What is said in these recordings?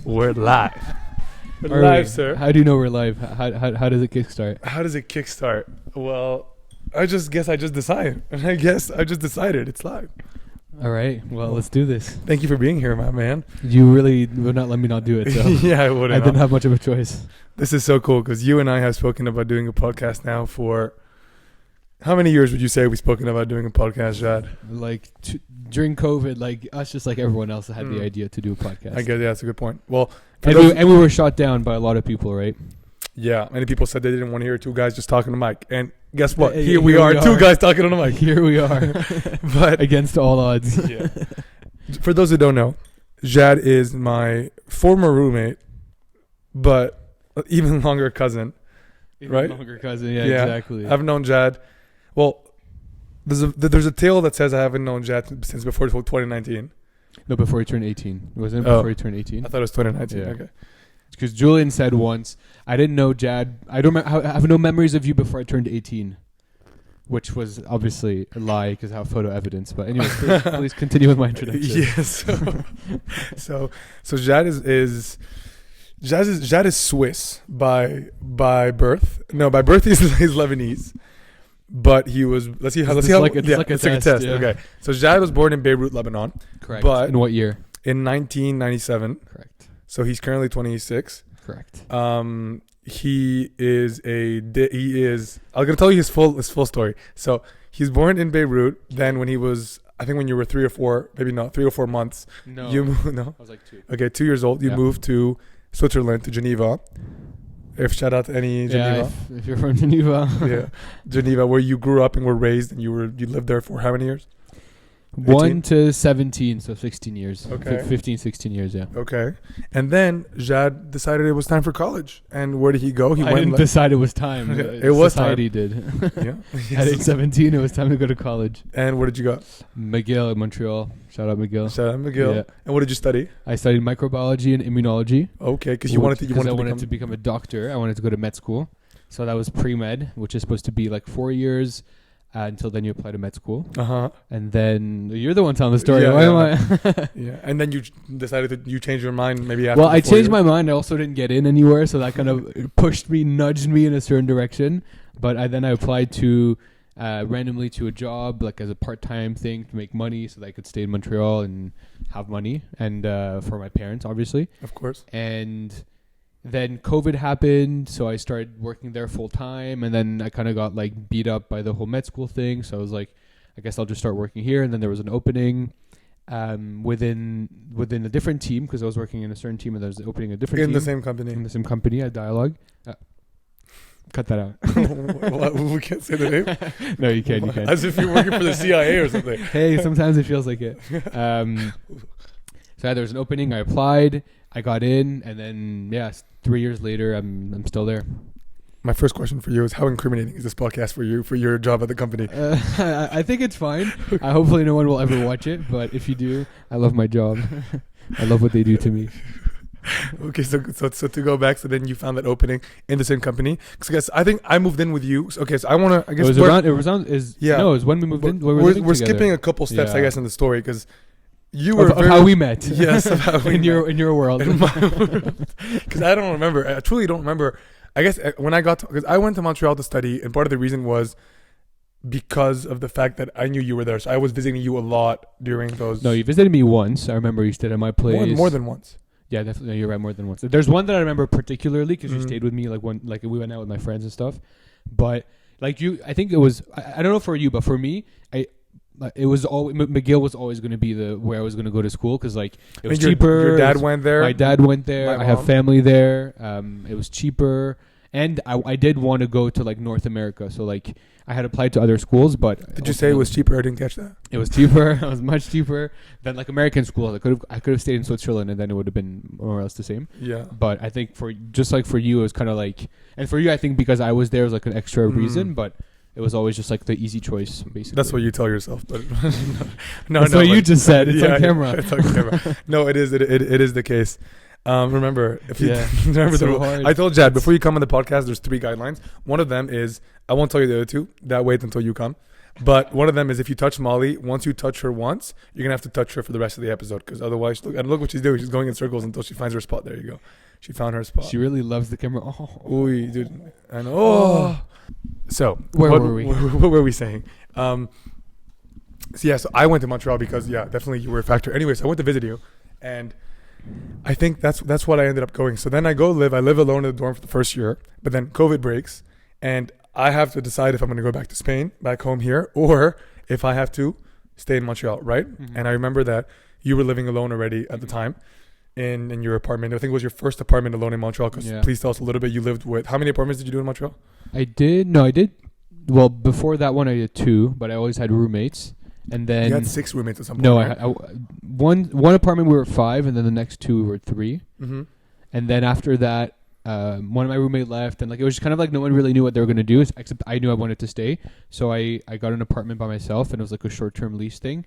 We're live. We're Are live, we? sir. How do you know we're live? How does it kickstart? How does it kickstart? Well, I just decide. And I guess I just decided it's live. All right. Well, let's do this. Thank you for being here, my man. You really would not let me not do it. So Yeah, I wouldn't. I didn't have much of a choice. This is so cool because you and I have spoken about doing a podcast now for how many years would you say we've spoken about doing a podcast, Jad? Like during COVID, like us, just like everyone else, had the idea to do a podcast. I guess that's a good point. Well, And we were shot down by a lot of people, right? yeah, many people said they didn't want to hear two guys just talking to mic. And guess what? Here Here we are, two guys talking on the mic. Here we are, But against all odds. yeah. For those who don't know, Jad is my former roommate, but even longer cousin. Right? Longer cousin. Yeah, Yeah. exactly. I've known Jad. Well, there's a tale that says I haven't known Jad since before 2019. No, before he turned 18. Wasn't it Oh. before he turned 18? I thought it was 2019. Yeah. Okay. Because Julian said once, I didn't know Jad. I have no memories of you before I turned 18, which was obviously a lie because I have photo evidence. But anyway, please continue with my introduction. Yes. So Jad is Swiss by birth. No, by birth he's Lebanese. But he was let's see how It's like a test, yeah. Okay. So Jad was born in Beirut, Lebanon. Correct. But in what year? in 1997. Correct. So he's currently 26. Correct. He is I'm gonna tell you his full story. So he's born in Beirut. Then when he was, I think when you were 3 or 4 months, No. no, I was like 2. okay, 2 years old. You Yeah. moved to Switzerland, to Geneva. If shout out to any Geneva, Yeah, if you're from Geneva. yeah, Geneva, where you grew up and were raised, and you lived there for how many years? 1 to 17, so 16 years. Okay. 15, 16 years, yeah. Okay, and then Jad decided it was time for college. And where did he go? He I didn't decide it was time. It was Society time. did. Yeah. At age 17, it was time to go to college. And where did you go? McGill in Montreal. Shout out McGill. Shout out McGill. Yeah. And what did you study? I studied microbiology and immunology. Okay, because you wanted to become a doctor. I wanted to go to med school. So that was pre-med, which is supposed to be like 4 years until then you apply to med school. Uh-huh. And then you're the one telling the story. Yeah, Why am yeah. I? Yeah. And then you decided you changed your mind maybe after. Well, I 4 changed years. my mind. I also didn't get in anywhere. So that kind of nudged me in a certain direction. But I applied to randomly to a job, like as a part-time thing to make money so that I could stay in Montreal and have money. And for my parents, obviously. Of course. And then COVID happened, so I started working there full time, and then I kind of got like beat up by the whole med school thing. So I was like, I guess I'll just start working here. And then there was an opening within a different team because I was working in a certain team, and there was an opening a different In team the same company. in the same company at Dialogue. Cut that out. What? We can't say the name. No, you can. You can. As if you're working for the CIA or something. Hey, sometimes it feels like it. So there was an opening. I applied. I got in, and then 3 years later, I'm still there. My first question for you is: how incriminating is this podcast for you for your job at the company? I think it's fine. Hopefully, no one will ever watch it. But if you do, I love my job. I love what they do to me. Okay, so to go back, so then you found that opening in the same company. Because I think I moved in with you. Okay, so I want to. I guess It was when we moved in. We're skipping a couple steps, I Yeah. guess, in the story because you were of how we met. Yes, of how we in met. your world. Because I don't remember. I truly don't remember. I guess when I got because I went to Montreal to study, and part of the reason was because of the fact that I knew you were there. So I was visiting you a lot during those. No, you visited me once. I remember you stayed at my place. More than once. Yeah, definitely. No, you're right. More than once. There's one that I remember particularly because you Mhm. stayed with me. Like we went out with my friends and stuff. But like you, I think it was. I don't know for you, but for me, it was always McGill was always going to be where I was going to go to school because like it was cheaper. Your dad went there. My dad went there. My I have mom. family there. It was cheaper, and I did want to go to like North America. So like I had applied to other schools, but Did you say it was cheaper? I didn't catch that. It was cheaper. It was much cheaper than like American schools. I could have stayed in Switzerland, and then it would have been more or less the same. Yeah. But I think for you, it was kind of like, and for you, I think because I was there, it was like an extra reason. But it was always just like the easy choice, basically. That's what you tell yourself, but no. That's what you just said. It's on camera. It's on camera. No, it is. It is the case. Remember, if you remember the rule. hard. I told Jad before you come on the podcast, there's 3 guidelines. One of them is I won't tell you the other 2. That wait until you come. But one of them is if you touch Molly, once you touch her once, you're gonna have to touch her for the rest of the episode, because otherwise, look what she's doing. She's going in circles until she finds her spot. There you go. She found her spot. She really loves the camera. Oh, Ooh, dude. I know. Oh. So Where were we? What were we saying? So I went to Montreal because definitely you were a factor. Anyways, I went to visit you, and I think that's what I ended up going. So then I live alone in the dorm for the first year, but then COVID breaks, and I have to decide if I'm going to go back to Spain, back home here, or if I have to stay in Montreal, right? Mm-hmm. And I remember that you were living alone already at the time in your apartment. I think it was your first apartment alone in Montreal. Because please tell us a little bit. You lived with, how many apartments did you do in Montreal? I did. Well, before that one, I did 2, but I always had roommates. And then you had 6 roommates at some point. No, right? one apartment we were 5, and then the next 2 we were 3. Mm-hmm. And then after that, one of my roommate left, and like it was just kind of like no one really knew what they were gonna do, except I knew I wanted to stay. So I got an apartment by myself, and it was like a short-term lease thing.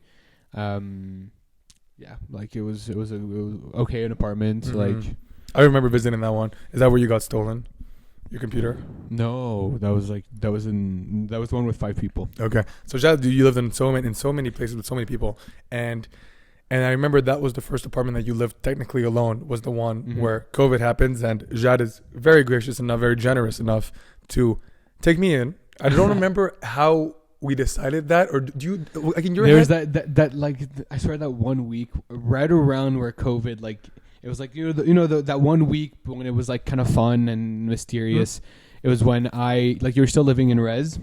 Like it was okay, an apartment. Mm-hmm. Like I remember visiting that one. Is that where you got stolen? Your computer? No, that was the one with 5 people. Okay, so Jad, you lived in so many places with so many people, and I remember that was the first apartment that you lived technically alone. Was the one where COVID happens, and Jad is very gracious enough, very generous enough to take me in. I don't remember how we decided that, or do you? Like in your There's head? that like I swear that 1 week right around where COVID like. It was like that 1 week when it was like kind of fun and mysterious. It was when you were still living in res.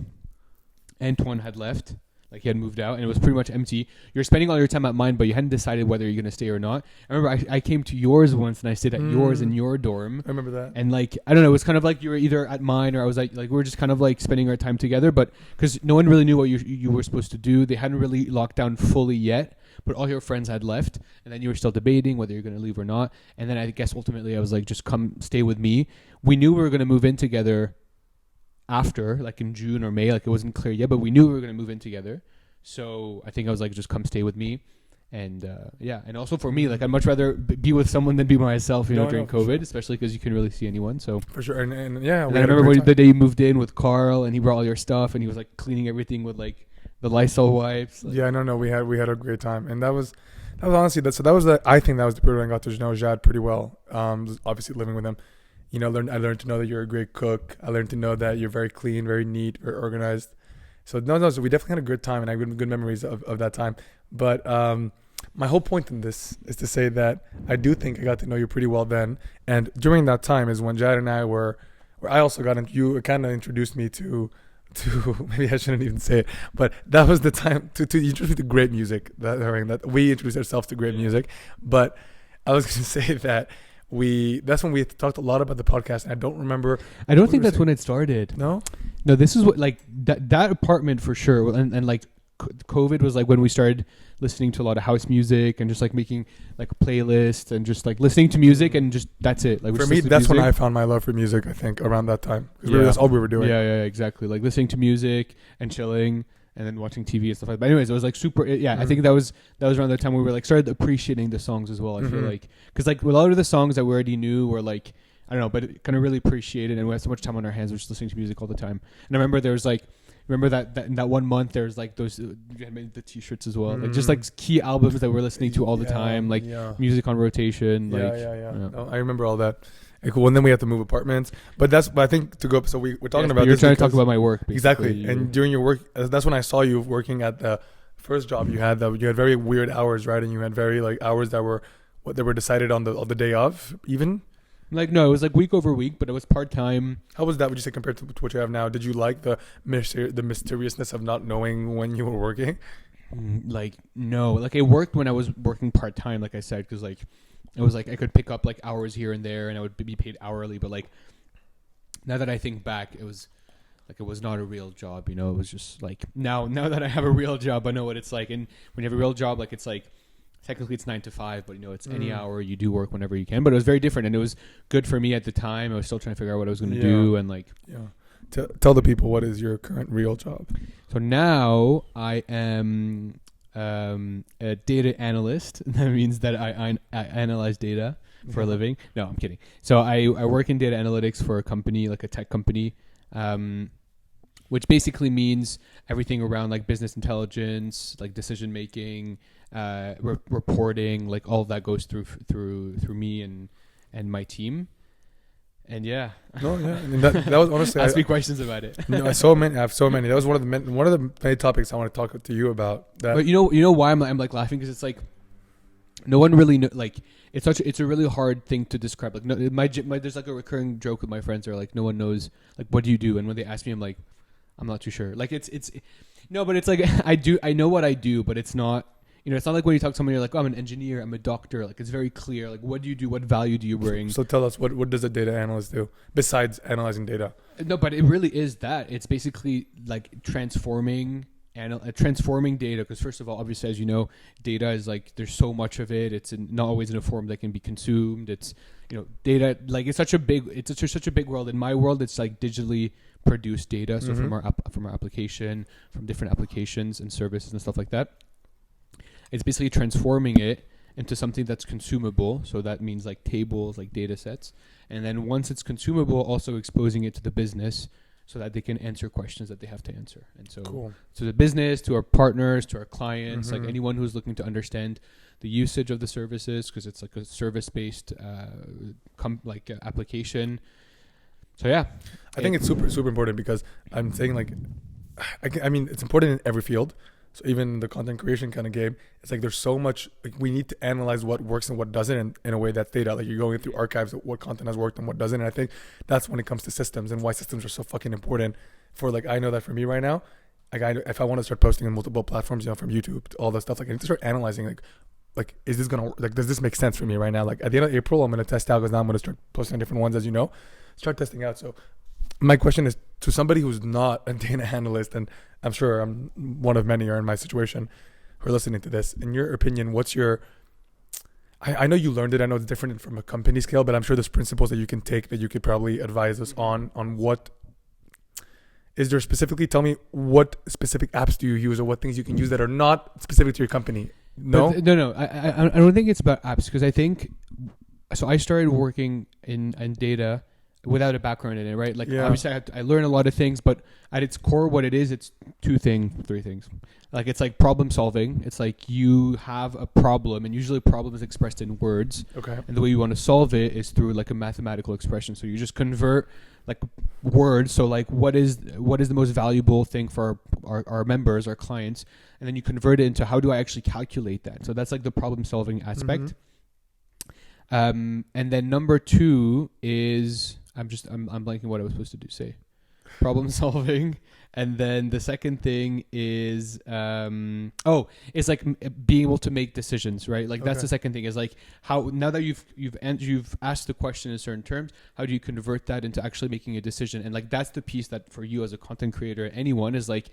Antoine had left, like he had moved out, and it was pretty much empty. You're spending all your time at mine, but you hadn't decided whether you're gonna stay or not. I remember I came to yours once, and I stayed at yours in your dorm. I remember that. And like I don't know, it was kind of like you were either at mine or I was like we were just kind of like spending our time together, but because no one really knew what you were supposed to do. They hadn't really locked down fully yet. But all your friends had left, and then you were still debating whether you're going to leave or not. And then I guess ultimately I was like, just come stay with me. We knew we were going to move in together after, like in June or May. Like it wasn't clear yet, but we knew we were going to move in together. So I think I was like, just come stay with me. And and also for me, like I'd much rather be with someone than be by myself, during COVID, sure. Especially because you couldn't really see anyone. So for sure, and I remember the day you moved in with Carl, and he brought all your stuff, and he was like cleaning everything with like the Lysol wipes. Like. Yeah, no, we had a great time, and that was honestly I think that was the period when I got to know Jad pretty well. Obviously living with him, I learned to know that you're a great cook. I learned to know that you're very clean, very neat, very organized. So so we definitely had a good time, and I have good memories of that time. But my whole point in this is to say that I do think I got to know you pretty well then, and during that time is when Jad and I where I also you kind of introduced me to maybe I shouldn't even say it, but that was the time to introduce me to great music. That we introduced ourselves to great music. But I was going to say that that's when we talked a lot about the podcast, and I don't remember. I don't think that's when it started. No, this is what like that apartment for sure, and like COVID was like when we started listening to a lot of house music and just like making like a playlist and just like listening to music, and just that's it. Like for me, that's when I found my love for music. I think around that time, because that's all we were doing. Yeah, exactly. Like listening to music and chilling, and then watching TV and stuff like that. But anyways, it was like super. I think that was around the time we were like started appreciating the songs as well. I feel like because like a lot of the songs that we already knew were like I don't know, but it kind of really appreciated, and we had so much time on our hands. We're just listening to music all the time. And I remember there was like. Remember that in that 1 month there's like those you had made the t-shirts as well, like just like key albums that we're listening to all the time, like music on rotation. No, I remember all that. Cool. And then we have to move apartments, but I think to go up. So we're talking about. You're trying to talk about my work, basically. Exactly. And during your work, that's when I saw you working at the first job you had. That you had very weird hours, right? And you had very like hours that were decided on the day of, even. Like no, it was like week over week, but it was part time. How was that? Would you say compared to what you have now? Did you like the mysteriousness of not knowing when you were working? Like no, like it worked when I was working part time, like I said, because like it was like I could pick up like hours here and there, and I would be paid hourly. But like now that I think back, it was not a real job, It was just like now that I have a real job, I know what it's like. And when you have a real job, like it's like. Technically it's 9 to 5, but it's any hour you do work whenever you can. But it was very different, and it was good for me at the time. I was still trying to figure out what I was going to do, and like tell the people, what is your current real job? So now I am a data analyst. That means that I analyze data for a living. No, I'm kidding. So I work in data analytics for a company, like a tech company. which basically means everything around like business intelligence, like decision making, reporting, like all of that goes through me and my team. And yeah, no, yeah, I mean, that was honestly. Ask me questions about it. No, I have so many. That was one of the many topics I want to talk to you about. That, but you know why I'm like laughing, because it's like no one really like it's a really hard thing to describe. Like no, there's like a recurring joke with my friends. They're like, no one knows like what do you do, and when they ask me, I'm like, I'm not too sure. Like it's no, but it's like I know what I do, but it's not. You know, it's not like when you talk to someone, you're like, oh, I'm an engineer, I'm a doctor. Like, it's very clear. Like, what do you do? What value do you bring? So tell us, what does a data analyst do besides analyzing data? No, but it really is that. It's basically like transforming data. Because first of all, obviously, as you know, data is like, there's so much of it. It's not always in a form that can be consumed. It's, you know, data, like it's such a big world. In my world, it's like digitally produced data. So from our application, from different applications and services and stuff like that. It's basically transforming it into something that's consumable. So that means like tables, like data sets. And then once it's consumable, also exposing it to the business so that they can answer questions that they have to answer. And so to the business, to our partners, to our clients, like anyone who's looking to understand the usage of the services, because it's like a service-based application. So yeah. I think it's super, super important, because I'm saying like, I mean, it's important in every field. So even the content creation kind of game, it's like there's so much, like we need to analyze what works and what doesn't, and in a way that's data. Like you're going through archives of what content has worked and what doesn't. And I think that's when it comes to systems and why systems are so fucking important. For like, I know that for me right now, like if I want to start posting on multiple platforms, you know, from YouTube to all that stuff, like I need to start analyzing like is this gonna, like does this make sense for me right now? Like at the end of April, I'm gonna test out, because now I'm gonna start posting on different ones, as you know, start testing out. So my question is to somebody who's not a data analyst, and I'm sure I'm one of many are in my situation who are listening to this. In your opinion, what's your, I know you learned it. I know it's different from a company scale, but I'm sure there's principles that you can take that you could probably advise us on what is there specifically. Tell me what specific apps do you use, or what things you can use that are not specific to your company. No, no. I don't think it's about apps, because I think, so I started working in data without a background in it, right? Like obviously I learn a lot of things, but at its core, what it is, it's three things. Like it's like problem solving. It's like you have a problem, and usually a problem is expressed in words. Okay. And the way you want to solve it is through like a mathematical expression. So you just convert like words. So like what is the most valuable thing for our members, our clients, and then you convert it into how do I actually calculate that? So that's like the problem solving aspect. And then number two is I'm blanking what I was supposed to say. Problem solving. And then the second thing is it's like being able to make decisions, right? Like that's the second thing, is like how, now that you've asked the question in certain terms, how do you convert that into actually making a decision? And like that's the piece that for you as a content creator, anyone, is like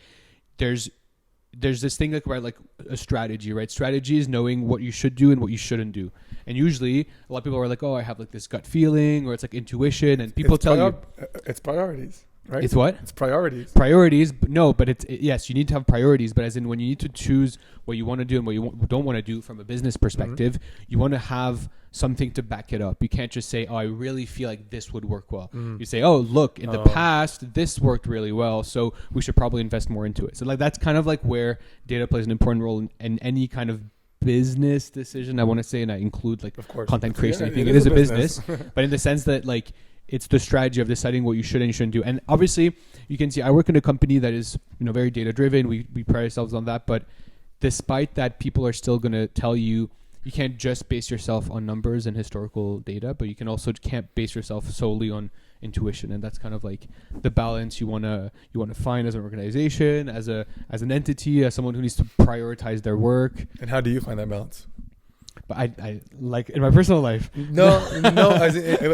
there's this thing like about like a strategy, right? Strategy is knowing what you should do and what you shouldn't do. And usually a lot of people are like, oh, I have like this gut feeling, or it's like intuition, and people tell you it's priorities, right? It's what? It's priorities. Priorities, but no, but yes, you need to have priorities, but as in when you need to choose what you want to do and what you don't want to do from a business perspective, you want to have something to back it up. You can't just say, oh, I really feel like this would work well. You say, oh, look, in the past, this worked really well, so we should probably invest more into it. So like that's kind of like where data plays an important role in any kind of business decision, I want to say, and I include like content creation. I think it is a business, but in the sense that like it's the strategy of deciding what you should and you shouldn't do. And obviously you can see I work in a company that is, you know, very data driven. We pride ourselves on that, but despite that, people are still going to tell you can't just base yourself on numbers and historical data, but you can't base yourself solely on intuition. And that's kind of like the balance you want to find as an organization, as an entity, as someone who needs to prioritize their work. And how do you find that balance? But I like in my personal life. No,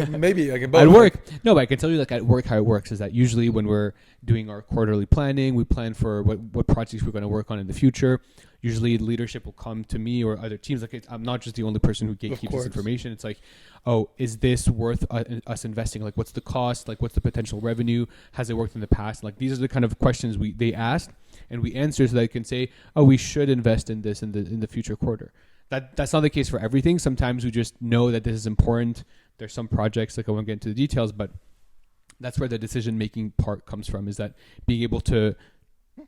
maybe I can. At work, no, but I can tell you like at work how it works is that usually when we're doing our quarterly planning, we plan for what projects we're going to work on in the future. Usually leadership will come to me or other teams. Like I'm not just the only person who gatekeeps this information. It's like, oh, is this worth us investing? Like what's the cost? Like what's the potential revenue? Has it worked in the past? Like these are the kind of questions they ask and we answer so that I can say, oh, we should invest in this in the future quarter. That's not the case for everything. Sometimes we just know that this is important. There's some projects, like I won't get into the details, but That's where the decision making part comes from, is that being able to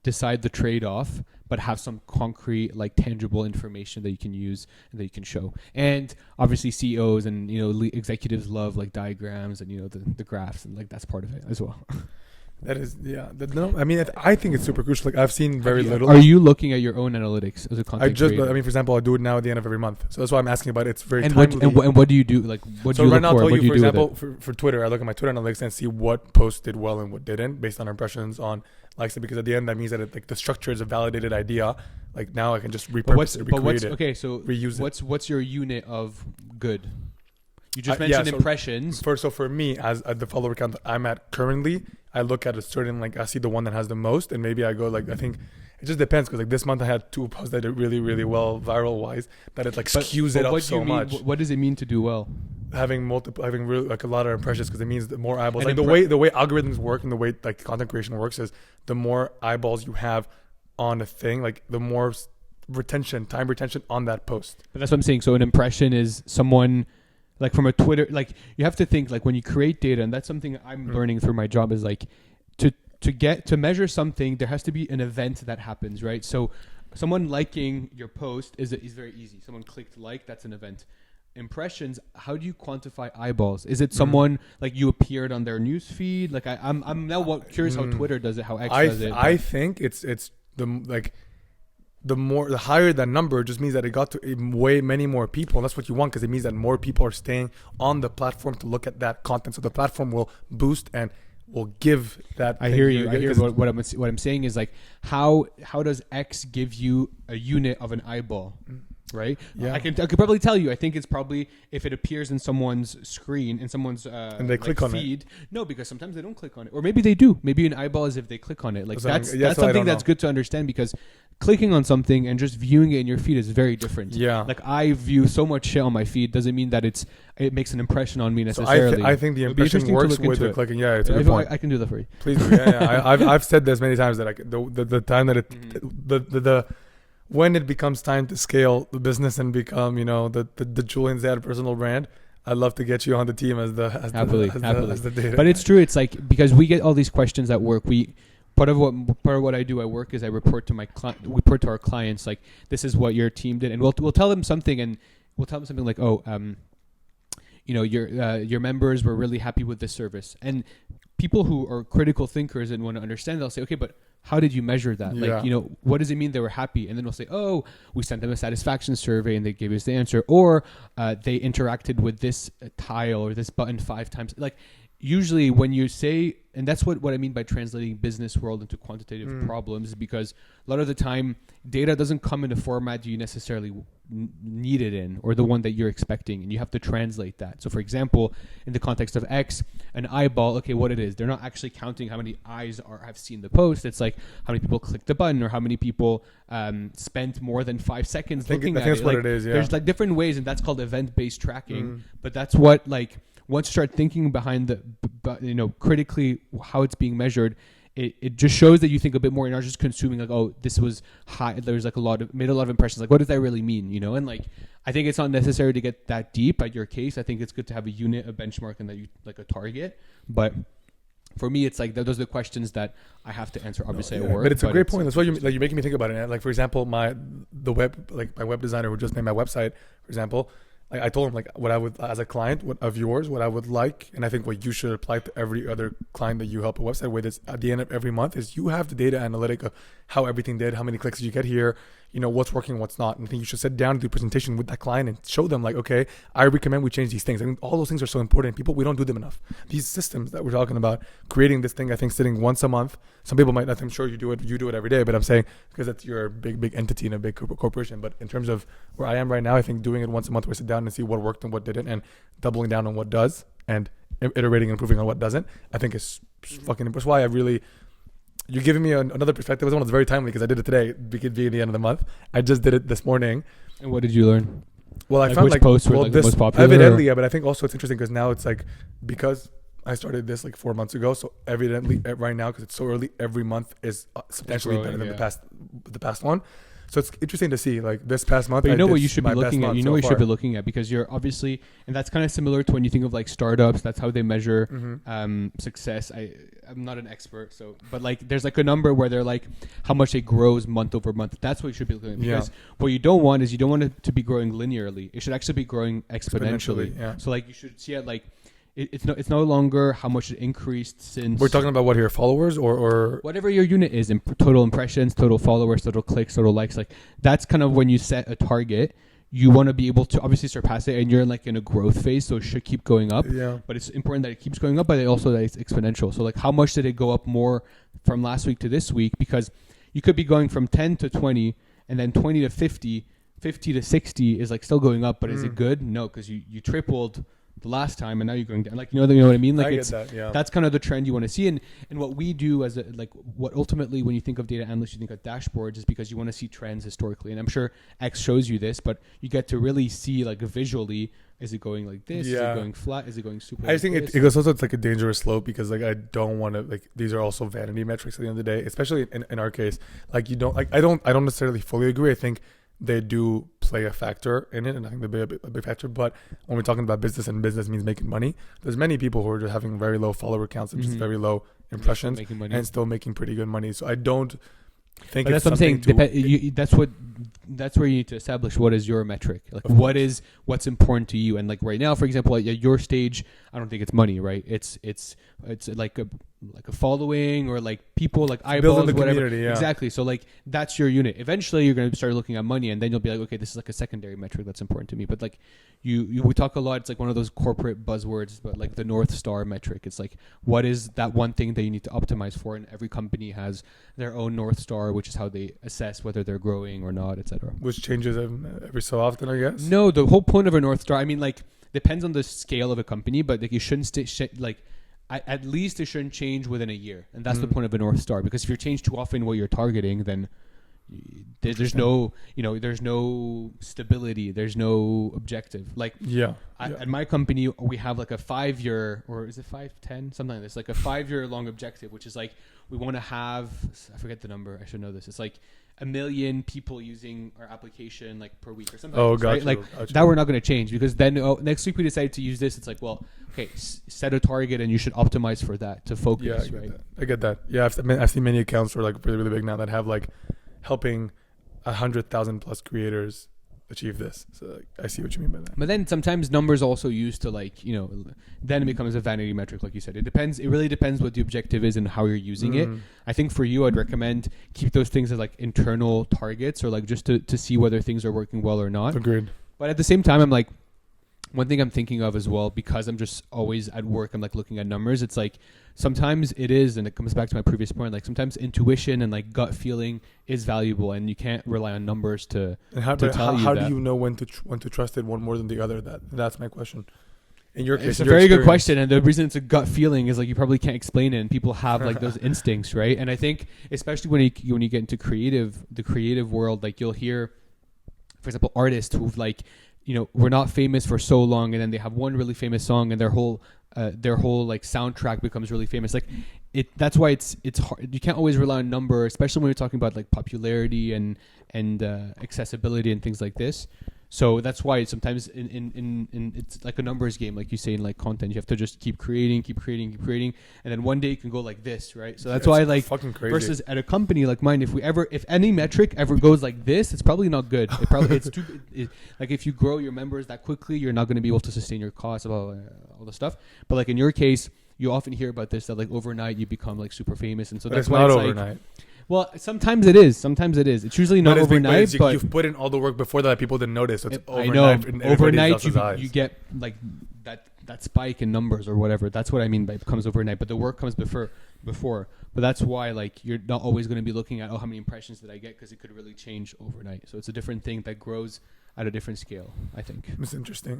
decide the trade-off but have some concrete, like, tangible information that you can use and that you can show. And obviously CEOs and, you know, executives love, like, diagrams and, you know, the graphs, and, like, that's part of it as well. That is, yeah. No, I mean, I think it's super crucial. Like, I've seen very little. Are you looking at your own analytics as a content creator? I mean, for example, I do it now at the end of every month. So that's why I'm asking about it. It's very and timely. what do you do? Like, what do you right look now, for? I'll tell What do you, you for do example, with it? for Twitter, I look at my Twitter analytics and see what post did well and what didn't based on impressions, on likes, because at the end, that means that like the structure is a validated idea. Like, now I can just repurpose it, recreate it. Okay, so reuse it. What's your unit of good? You just mentioned impressions. So for me, as the follower count that I'm at currently, I look at a certain, like, I see the one that has the most, and maybe I go, like, I think it just depends, because like this month I had 2 posts that did really, really well viral wise, that it like skews it up so much. What does it mean to do well? Having really, like, a lot of impressions, because it means the more eyeballs. And like the way algorithms work and the way like content creation works is the more eyeballs you have on a thing, like the more time retention on that post. But that's what I'm saying. So an impression is someone, like, from a Twitter, like, you have to think, like, when you create data, and that's something I'm learning through my job, is like to measure something, there has to be an event that happens, right? So someone liking your post is very easy. Someone clicked like, that's an event. Impressions, how do you quantify eyeballs? Is it someone like you appeared on their news feed? Like, I'm now curious how Twitter does it, how X does it. I think it's the higher that number just means that it got to many more people, and that's what you want, because it means that more people are staying on the platform to look at that content, so the platform will boost and will give that. I hear you. I hear what I'm saying is, like, how does X give you a unit of an eyeball? Right? Yeah. I could probably tell you. I think it's probably if it appears in someone's screen, in someone's and they click on feed. No, because sometimes they don't click on it, or maybe they do. Maybe an eyeball is if they click on it. Like, that's something that's good to understand, because clicking on something and just viewing it in your feed is very different. Yeah. Like, I view so much shit on my feed, doesn't mean that it makes an impression on me necessarily. So I think the impression works with the clicking. Yeah, it's a good point. I can do that for you. Please do. Yeah. I've said this many times that the time that it when it becomes time to scale the business and become, you know, the Julian Zad personal brand, I'd love to get you on the team as the data. But it's true. It's like, because we get all these questions at work. Part of what I do at work is I report to our clients, like, this is what your team did, and we'll tell them something, and we'll tell them something like, you know, your members were really happy with this service, and people who are critical thinkers and want to understand, they'll say, okay, but how did you measure that? Yeah. Like, you know, what does it mean they were happy? And then we'll say, oh, we sent them a satisfaction survey and they gave us the answer, or they interacted with this tile or this button 5 times. Like, usually when you say, and that's what I mean by translating business world into quantitative problems, because a lot of the time data doesn't come in a format you necessarily need it in, or the one that you're expecting, and you have to translate that. So for example, in the context of X, an eyeball, okay, what it is, they're not actually counting how many eyes have seen the post. It's like how many people clicked the button, or how many people spent more than 5 seconds looking at it. I think that's what it is, yeah. There's like different ways, and that's called event-based tracking. But that's what, like, once you start thinking behind critically how it's being measured, it just shows that you think a bit more. You're not just consuming, like, oh, this was high. There's like made a lot of impressions. Like, what does that really mean? You know, and like, I think it's not necessary to get that deep at your case. I think it's good to have a unit, a benchmark, and that you like a target. But for me, it's like those are the questions that I have to answer. Obviously, at work. But it's a great point. That's why you're making me think about it. Like, for example, my web designer who just made my website, for example. Like, I told him, like, what I would, as a client of yours, what I would like, and I think what you should apply to every other client that you help a website with, is at the end of every month is you have the data analytic of how everything did, how many clicks did you get here, you know, what's working, what's not. And I think you should sit down and do a presentation with that client and show them, like, okay, I recommend we change these things. I think all those things are so important. We don't do them enough. These systems that we're talking about, creating this thing, I think sitting once a month, some people might not, I'm sure you do it every day, but I'm saying because that's your big entity in a big corporation. But in terms of where I am right now, I think doing it once a month where I sit down and see what worked and what didn't, and doubling down on what does, and iterating and improving on what doesn't, I think is fucking important. That's why you're giving me another perspective. This one was very timely because I did it today, being the end of the month. I just did it this morning. And what did you learn? Well, I found which posts were the most popular. Evidently, yeah, but I think also it's interesting because now it's like, because I started this like 4 months ago, so evidently right now, because it's so early, every month is substantially better than the past one. So it's interesting to see like this past month. But you know I what did you should be my best looking at? month You know so what you should far. be looking at, because you're obviously, and that's kind of similar to when you think of like startups. That's how they measure success. I'm not an expert, so but like there's like a number where they're like how much it grows month over month. That's what you should be looking at. Because what you don't want is you don't want it to be growing linearly. It should actually be growing exponentially. Yeah. So like you should see it like it's no longer how much it increased since. We're talking about what here? Followers or whatever your unit is in total impressions, total followers, total clicks, total likes. Like that's kind of when you set a target. You want to be able to obviously surpass it, and you're like in a growth phase, so it should keep going up. Yeah. But it's important that it keeps going up, but also that it's exponential. So like how much did it go up more from last week to this week? Because you could be going from 10 to 20 and then 20 to 50, 50 to 60 is like still going up, but is it good? No, because you tripled the last time and now you're going down. Like, you know what I mean? Like I it's get that, yeah. that's kind of the trend you want to see. And what we do as what ultimately when you think of data analysts, you think of dashboards, is because you want to see trends historically. And I'm sure X shows you this, but you get to really see like visually, is it going like this? Yeah. Is it going flat? Is it going super? I think it goes also, it's like a dangerous slope, because like I don't want to, like, these are also vanity metrics at the end of the day, especially in our case. Like you don't, like I don't necessarily fully agree. I think they do play a factor in it, and I think they'll be a big factor. But when we're talking about business, and business means making money, there's many people who are just having very low follower counts and just very low impressions and still making pretty good money. So I don't think but it's that's what I'm something saying. That's where you need to establish what is your metric. Like what's important to you. And like right now, for example, at your stage, I don't think it's money, right? It's like a following, or like people, like eyeballs, the whatever. community, yeah. Exactly. So like that's your unit. Eventually you're going to start looking at money, and then you'll be like, okay, this is like a secondary metric that's important to me. But like we talk a lot, it's like one of those corporate buzzwords, but like the North Star metric. It's like, what is that one thing that you need to optimize for? And every company has their own North Star, which is how they assess whether they're growing or not, etc. which changes every so often, I guess. No, the whole point of a North Star, I mean, like, depends on the scale of a company, but like you shouldn't at least it shouldn't change within a year, and that's the point of a North Star. Because if you change too often what you're targeting, then there's no stability, there's no objective. Like at my company, we have like a 5-year, or is it 5-10, something like this, like a 5-year long objective, which is like we want to have, I forget the number, I should know this, it's like 1 million people using our application like per week or something. Oh, like this, right? gotcha. Like Gotcha. that we're not going to change, because then next week we decide to use this. It's like, well, okay, set a target and you should optimize for that to focus. Yeah, right? I get that. Yeah, I've seen many accounts who are like really, really big now that have like helping 100,000 plus creators achieve this. So like, I see what you mean by that. But then sometimes numbers also used to like, then it becomes a vanity metric, like you said. It depends. It really depends what the objective is and how you're using it. I think for you, I'd recommend keep those things as like internal targets, or like just to see whether things are working well or not. Agreed. But at the same time, I'm like, one thing I'm thinking of as well, because I'm just always at work, I'm like looking at numbers. It's like sometimes it is, and it comes back to my previous point, like sometimes intuition and like gut feeling is valuable, and you can't rely on numbers to How tell you how that. do you know when to trust it one more than the other? That's my question. In your case, It's a very good question, and the reason it's a gut feeling is like you probably can't explain it, and people have like those instincts, right? And I think especially when you get into the creative world, like you'll hear, for example, artists who've like, were not famous for so long, and then they have one really famous song, and their whole like soundtrack becomes really famous. Like that's why it's hard. You can't always rely on number, especially when you're talking about like popularity and accessibility and things like this. So that's why sometimes in it's like a numbers game, like you say in like content, you have to just keep creating, and then one day you can go like this, right? So that's why like fucking crazy. Versus at a company like mine, if any metric ever goes like this, it's probably not good. Like if you grow your members that quickly, you're not going to be able to sustain your costs, all the stuff. But like in your case, you often hear about this, that like overnight you become like super famous, and so that's why not it's overnight. Well, sometimes it is. It's usually not overnight, but you've put in all the work before that people didn't notice. So it's I know. Overnight, you eyes. get like that spike in numbers or whatever. That's what I mean by it comes overnight. But the work comes before. But that's why like you're not always going to be looking at how many impressions did I get, because it could really change overnight. So it's a different thing that grows at a different scale, I think. It's interesting.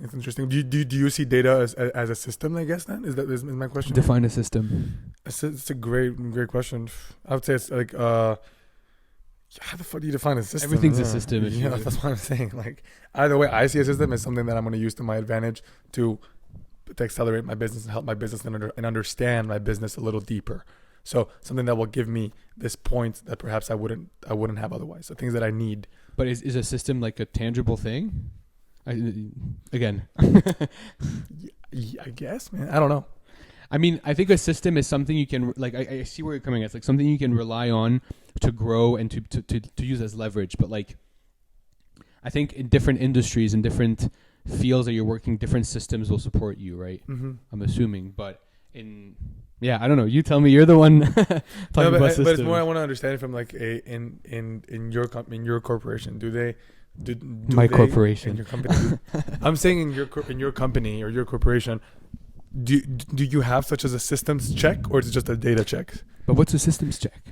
Do you see data as a system, I guess, then? Is my question? Define a system. It's a great question. I would say it's like how the fuck do you define a system? Everything's a system. Yeah, that's what I'm saying. Like either way, I see a system as something that I'm going to use to my advantage to accelerate my business and help my business and understand my business a little deeper. So something that will give me this point that perhaps I wouldn't have otherwise. So things that I need. But is a system like a tangible thing? Again. I guess, man. I don't know. I mean, I think a system is something you can, like, I see where you're coming at. It's like something you can rely on to grow and to use as leverage. But like, I think in different industries and different fields that you're working, different systems will support you, right? Mm-hmm. I'm assuming. But I don't know. You tell me. You're the one talking about systems. But it's more I want to understand from like in your corporation. Do my they, corporation in your company? I'm saying in your company or your corporation. Do you have such as a systems check, or is it just a data check? But what's a systems check?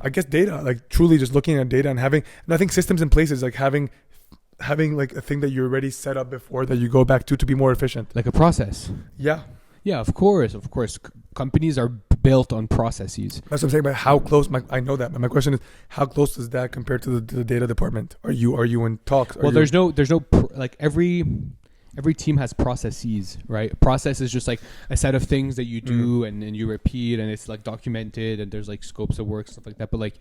I guess data, like truly just looking at data and having. And I think systems in place is like having like a thing that you already set up before that you go back to be more efficient. Like a process. Yeah. Yeah, of course. Companies are built on processes. That's what I'm saying. But how close? I know that, but my question is, how close is that compared to the data department? Are you in talks? Well, there's no like every team has processes, right? Process is just like a set of things that you do and you repeat, and it's like documented, and there's like scopes of work, stuff like that. But like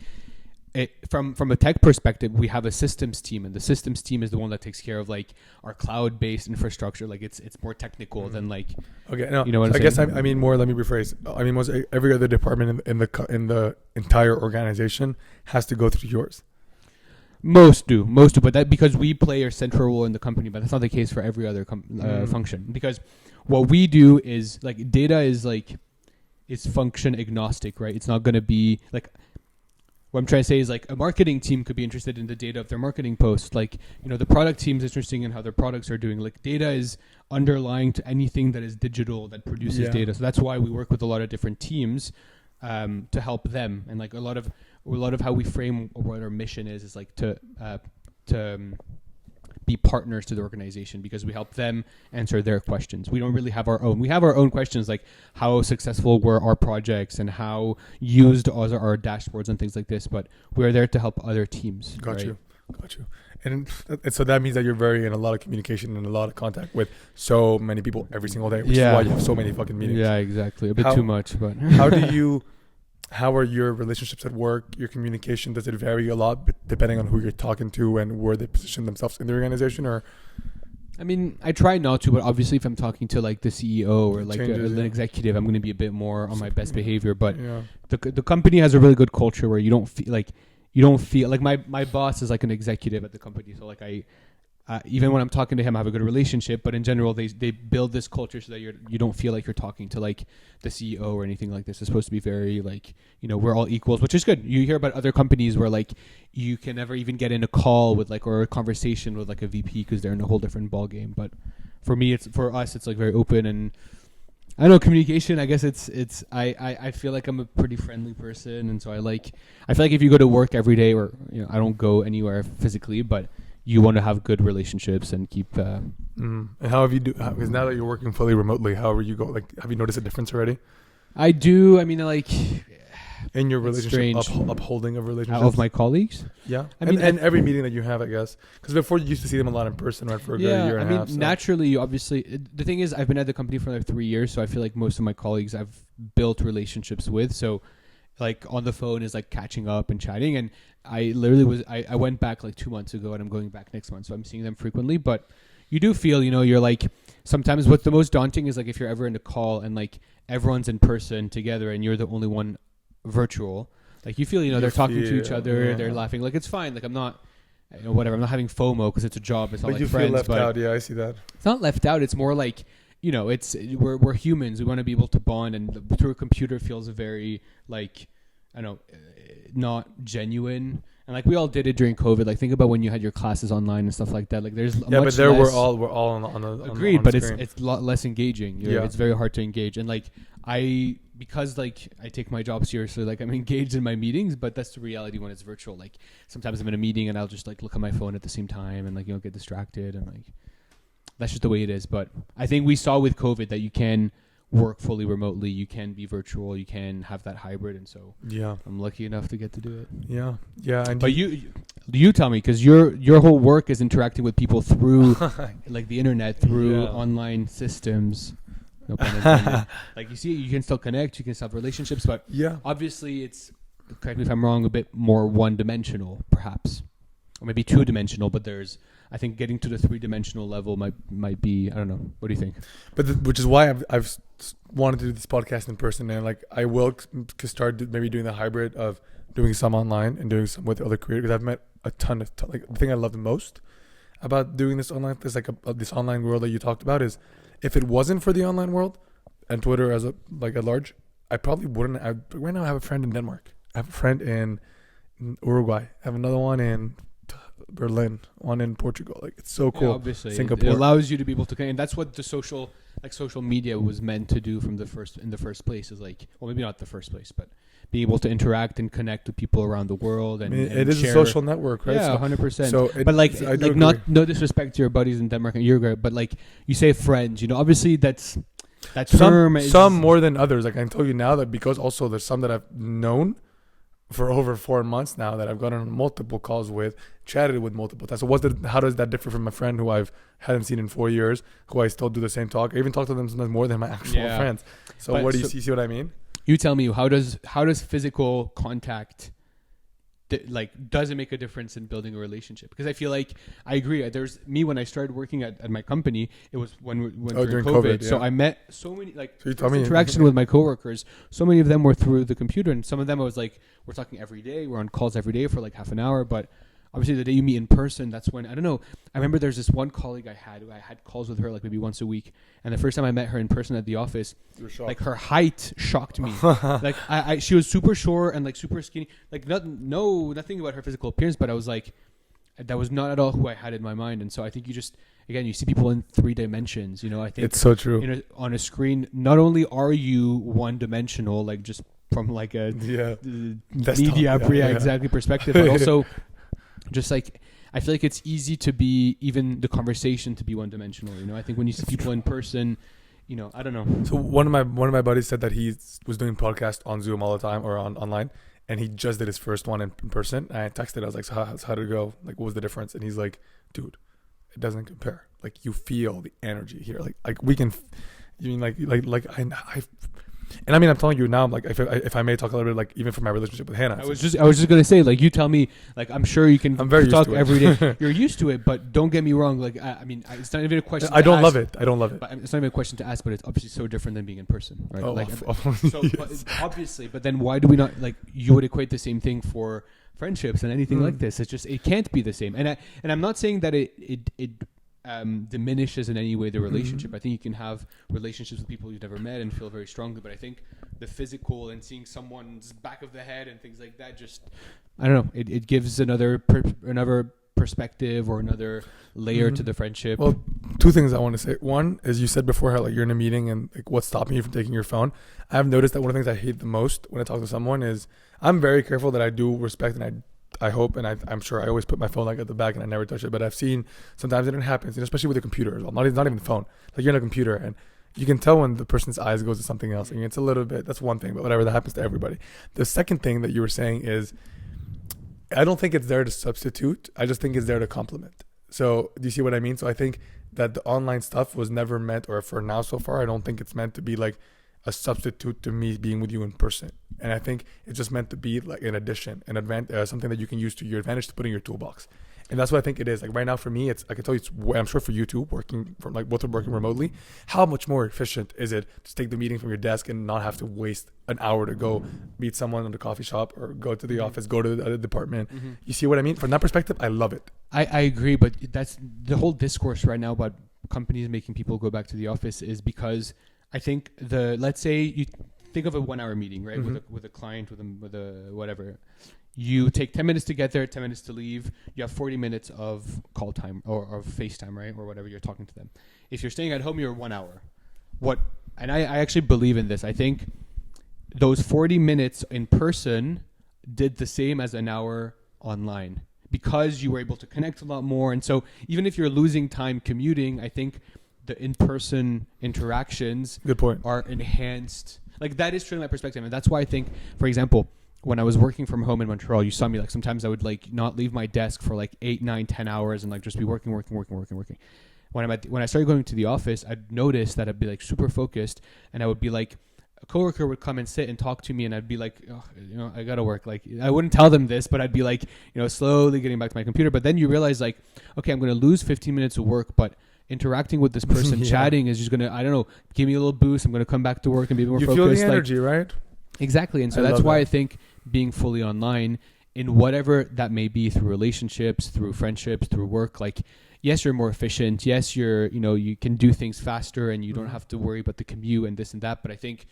from a tech perspective, we have a systems team, and the systems team is the one that takes care of like our cloud-based infrastructure. Like it's more technical than like. Okay, no, you know what I'm saying? I guess I mean more. Let me rephrase. I mean, most every other department in the entire organization has to go through yours. Most do, but that because we play a central role in the company, but that's not the case for every other function. Because what we do is like data is like it's function agnostic, right? It's not going to be like what I'm trying to say is like a marketing team could be interested in the data of their marketing posts. Like, you know, the product team is interested in how their products are doing. Like data is underlying to anything that is digital that produces data. So that's why we work with a lot of different teams to help them. And like a lot of how we frame what our mission is like to be partners to the organization, because we help them answer their questions. We don't really have our own. We have our own questions, like how successful were our projects and how used are our dashboards and things like this, but we're there to help other teams. Got you. And so that means that you're very in a lot of communication and a lot of contact with so many people every single day, which is why you have so many fucking meetings. Yeah, exactly. A bit too much, but how are your relationships at work, your communication? Does it vary a lot depending on who you're talking to and where they position themselves in the organization? Or, I mean, I try not to, but obviously if I'm talking to like the CEO or like an executive, I'm going to be a bit more on my best behavior. But the company has a really good culture where you don't feel like my boss is like an executive at the company. So like even when I'm talking to him, I have a good relationship, but in general, they build this culture so that you don't feel like you're talking to like the CEO or anything like this. It's supposed to be very like, you know, we're all equals, which is good. You hear about other companies where like you can never even get in a call with like, or a conversation with like a VP because they're in a whole different ball game. But for us, it's like very open, and I don't know, communication, I guess I feel like I'm a pretty friendly person. And so I feel like if you go to work every day, or, you know, I don't go anywhere physically, but you want to have good relationships and keep. And how have you because now that you're working fully remotely, how are you go? Like, have you noticed a difference already? I do. I mean, like in your relationship, upholding of relationships of my colleagues. Yeah, and every meeting that you have, I guess, because before you used to see them a lot in person, right? For a good year and a half. So. Naturally, obviously, the thing is, I've been at the company for like 3 years, so I feel like most of my colleagues I've built relationships with. So, like on the phone is like catching up and chatting, and I literally I went back like 2 months ago, and I'm going back next month, so I'm seeing them frequently. But you do feel, you know, you're like, sometimes what's the most daunting is like if you're ever in a call and like everyone's in person together and you're the only one virtual, like you feel, you know, they're talking to each other, they're laughing, like it's fine, like I'm not, you know, whatever, I'm not having FOMO because it's a job, it's not like friends. But you feel left out. Yeah, I see that. It's not left out, it's more like, you know, we're humans, we want to be able to bond, and through a computer feels very like, I don't know, not genuine. And like we all did it during COVID. Like think about when you had your classes online and stuff like that. Like there's but there we're all on the agreed, on but the screen. it's a lot less engaging. It's very hard to engage. And like because like I take my job seriously, like I'm engaged in my meetings, but that's the reality when it's virtual. Like sometimes I'm in a meeting and I'll just like look at my phone at the same time and like, you know, get distracted, and like that's just the way it is. But I think we saw with COVID that you can work fully remotely, you can be virtual, you can have that hybrid, and so I'm lucky enough to get to do it. And but you tell me, because your whole work is interacting with people through like the internet, through online systems. No pun intended. Like you see, you can still connect, you can still have relationships, but Yeah. obviously it's, correct me if I'm wrong, a bit more one-dimensional, perhaps, or maybe two-dimensional. But I think getting to the three-dimensional level might be, I don't know. What do you think? But which is why I've wanted to do this podcast in person, and like I will start maybe doing the hybrid of doing some online and doing some with other creators, because I've met a ton of like the thing I love the most about doing this online, this like this online world that you talked about, is if it wasn't for the online world and Twitter as a like at large, I probably wouldn't. Right now I have a friend in Denmark. I have a friend in Uruguay. I have another one in Berlin, one in Portugal. Like it's so cool. Yeah, obviously, Singapore. it allows you to be able to connect, and that's what the social media was meant to do in the first place. Is like, well, maybe not the first place, but be able to interact and connect with people around the world. And, it is share. a social network, right? Yeah, 100%. So but like no disrespect to your buddies in Denmark and Uruguay, but like you say friends, obviously that term is some more than others. Like I can tell you now that, because also there's some that I've known for over 4 months now that I've gotten on multiple calls with, chatted with multiple times. So how does that differ from a friend who I hadn't seen in 4 years, who I still do the same talk? I even talk to them sometimes more than my actual friends. So but, what do you see what I mean? You tell me, how does physical contact does it make a difference in building a relationship? Because I feel like I agree. There's me when I started working at my company. It was when during COVID. So I met so many interaction with my coworkers. So many of them were through the computer, and some of them I was like, we're talking every day. We're on calls every day for like half an hour. But obviously, the day you meet in person, that's when, I don't know. I remember there's this one colleague I had calls with her like maybe once a week. And the first time I met her in person at the office, like her height shocked me. Like she was super short and like super skinny. Like nothing about her physical appearance, but I was like, that was not at all who I had in my mind. And so I think you see people in 3 dimensions. I think it's so true. On a screen, not only are you one dimensional, like just from like a media exactly perspective, but also just like, I feel like it's easy to be, even the conversation to be one dimensional. I think when you see people in person, I don't know. So one of my buddies said that he was doing podcasts on Zoom all the time or online, and he just did his first one in person. And I texted, I was like, so how did it go? Like, what was the difference? And he's like, dude, it doesn't compare. Like, you feel the energy here. Like we can, you mean like I. And I mean, I'm telling you now, like, if I may talk a little bit, like, even from my relationship with Hannah. I was just gonna say, like, you tell me, like, I'm sure you can. I'm very talk used to every day. You're used to it, but don't get me wrong. Like, I mean, it's not even a question. I don't love it. But it's not even a question to ask, but it's obviously so different than being in person, right? Oh, but obviously, but then why do we not, like, you would equate the same thing for friendships and anything like this? It's just, it can't be the same. And I'm not saying that it diminishes in any way the relationship. I think you can have relationships with people you've never met and feel very strongly, but I think the physical and seeing someone's back of the head and things like that, just, I don't know, it gives another perspective or another layer to the friendship. Well, 2 things I want to say. One is, you said before how like you're in a meeting and like what's stopping you from taking your phone. I have noticed that one of the things I hate the most when I talk to someone is, I'm very careful that I do respect, and I hope, and I'm sure I always put my phone like at the back and I never touch it. But I've seen sometimes it happens, and especially with a computer as well. Not even the phone. Like, you're on a computer and you can tell when the person's eyes goes to something else. And it's a little bit, that's one thing, but whatever, that happens to everybody. The second thing that you were saying is, I don't think it's there to substitute. I just think it's there to complement. So do you see what I mean? So I think that the online stuff was never meant, or for now so far, I don't think it's meant to be like a substitute to me being with you in person. And I think it's just meant to be like an addition, an advantage, something that you can use to your advantage to put in your toolbox. And that's what I think it is. Like right now for me, I can tell you, I'm sure for you too, working from like both are working remotely, how much more efficient is it to take the meeting from your desk and not have to waste an hour to go meet someone in the coffee shop or go to the office, go to the other department. You see what I mean? From that perspective, I love it. I agree, but that's the whole discourse right now about companies making people go back to the office is because I think let's say you think of a 1 hour meeting, right? With a client, with a whatever. You take 10 minutes to get there, 10 minutes to leave. You have 40 minutes of call time or FaceTime, right? Or whatever, you're talking to them. If you're staying at home, you're 1 hour. And I actually believe in this. I think those 40 minutes in person did the same as an hour online because you were able to connect a lot more. And so even if you're losing time commuting, I think the in-person interactions are enhanced. Like, that is truly my perspective. And that's why I think, for example, when I was working from home in Montreal, you saw me, like, sometimes I would like not leave my desk for like 8, 9, 10 hours and like just be working. when I started going to the office, I'd notice that I'd be like super focused, and I would be like, a coworker would come and sit and talk to me, and I'd be like, oh, I gotta work. Like, I wouldn't tell them this, but I'd be like, slowly getting back to my computer. But then you realize, like, okay, I'm gonna lose 15 minutes of work, but interacting with this person, chatting is just gonna, I don't know, give me a little boost. I'm gonna come back to work and be more focused. You feel the energy, right? Exactly, and so that's why I think being fully online in whatever that may be, through relationships, through friendships, through work, like, yes, you're more efficient. Yes, you can do things faster, and you don't have to worry about the commute and this and that. But I think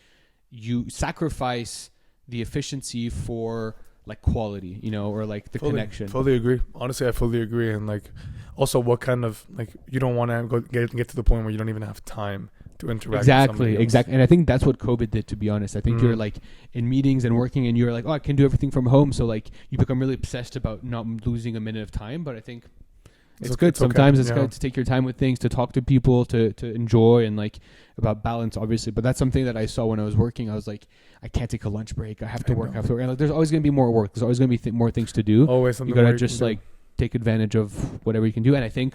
you sacrifice the efficiency for like quality, or like the connection. Fully agree. Honestly, I fully agree. And like, also, what kind of, like, you don't want to get to the point where you don't even have time to interact. Exactly. And I think that's what COVID did, to be honest. I think you're like in meetings and working, and you're like, oh, I can do everything from home. So like, you become really obsessed about not losing a minute of time. But I think it's good. Sometimes it's good to take your time with things, to talk to people, to enjoy, and like about balance, obviously. But that's something that I saw when I was working. I was like, I can't take a lunch break. I have to work. And like, there's always going to be more work. There's always going to be more things to do. Always something. You got to just like take advantage of whatever you can do. And I think,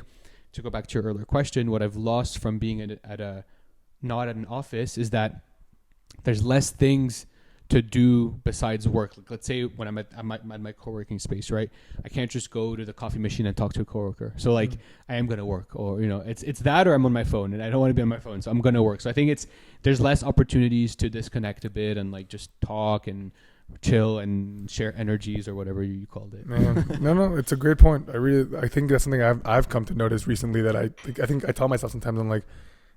to go back to your earlier question, what I've lost from being not at an office is that there's less things to do besides work. Like, let's say when I'm at my co-working space, right? I can't just go to the coffee machine and talk to a coworker. So like, I am going to work, or, it's that, or I'm on my phone, and I don't want to be on my phone. So I'm going to work. So I think there's less opportunities to disconnect a bit and like just talk and chill and share energies, or whatever you called it. Man, no, it's a great point. I think that's something I've come to notice recently, that I think I tell myself sometimes, I'm like,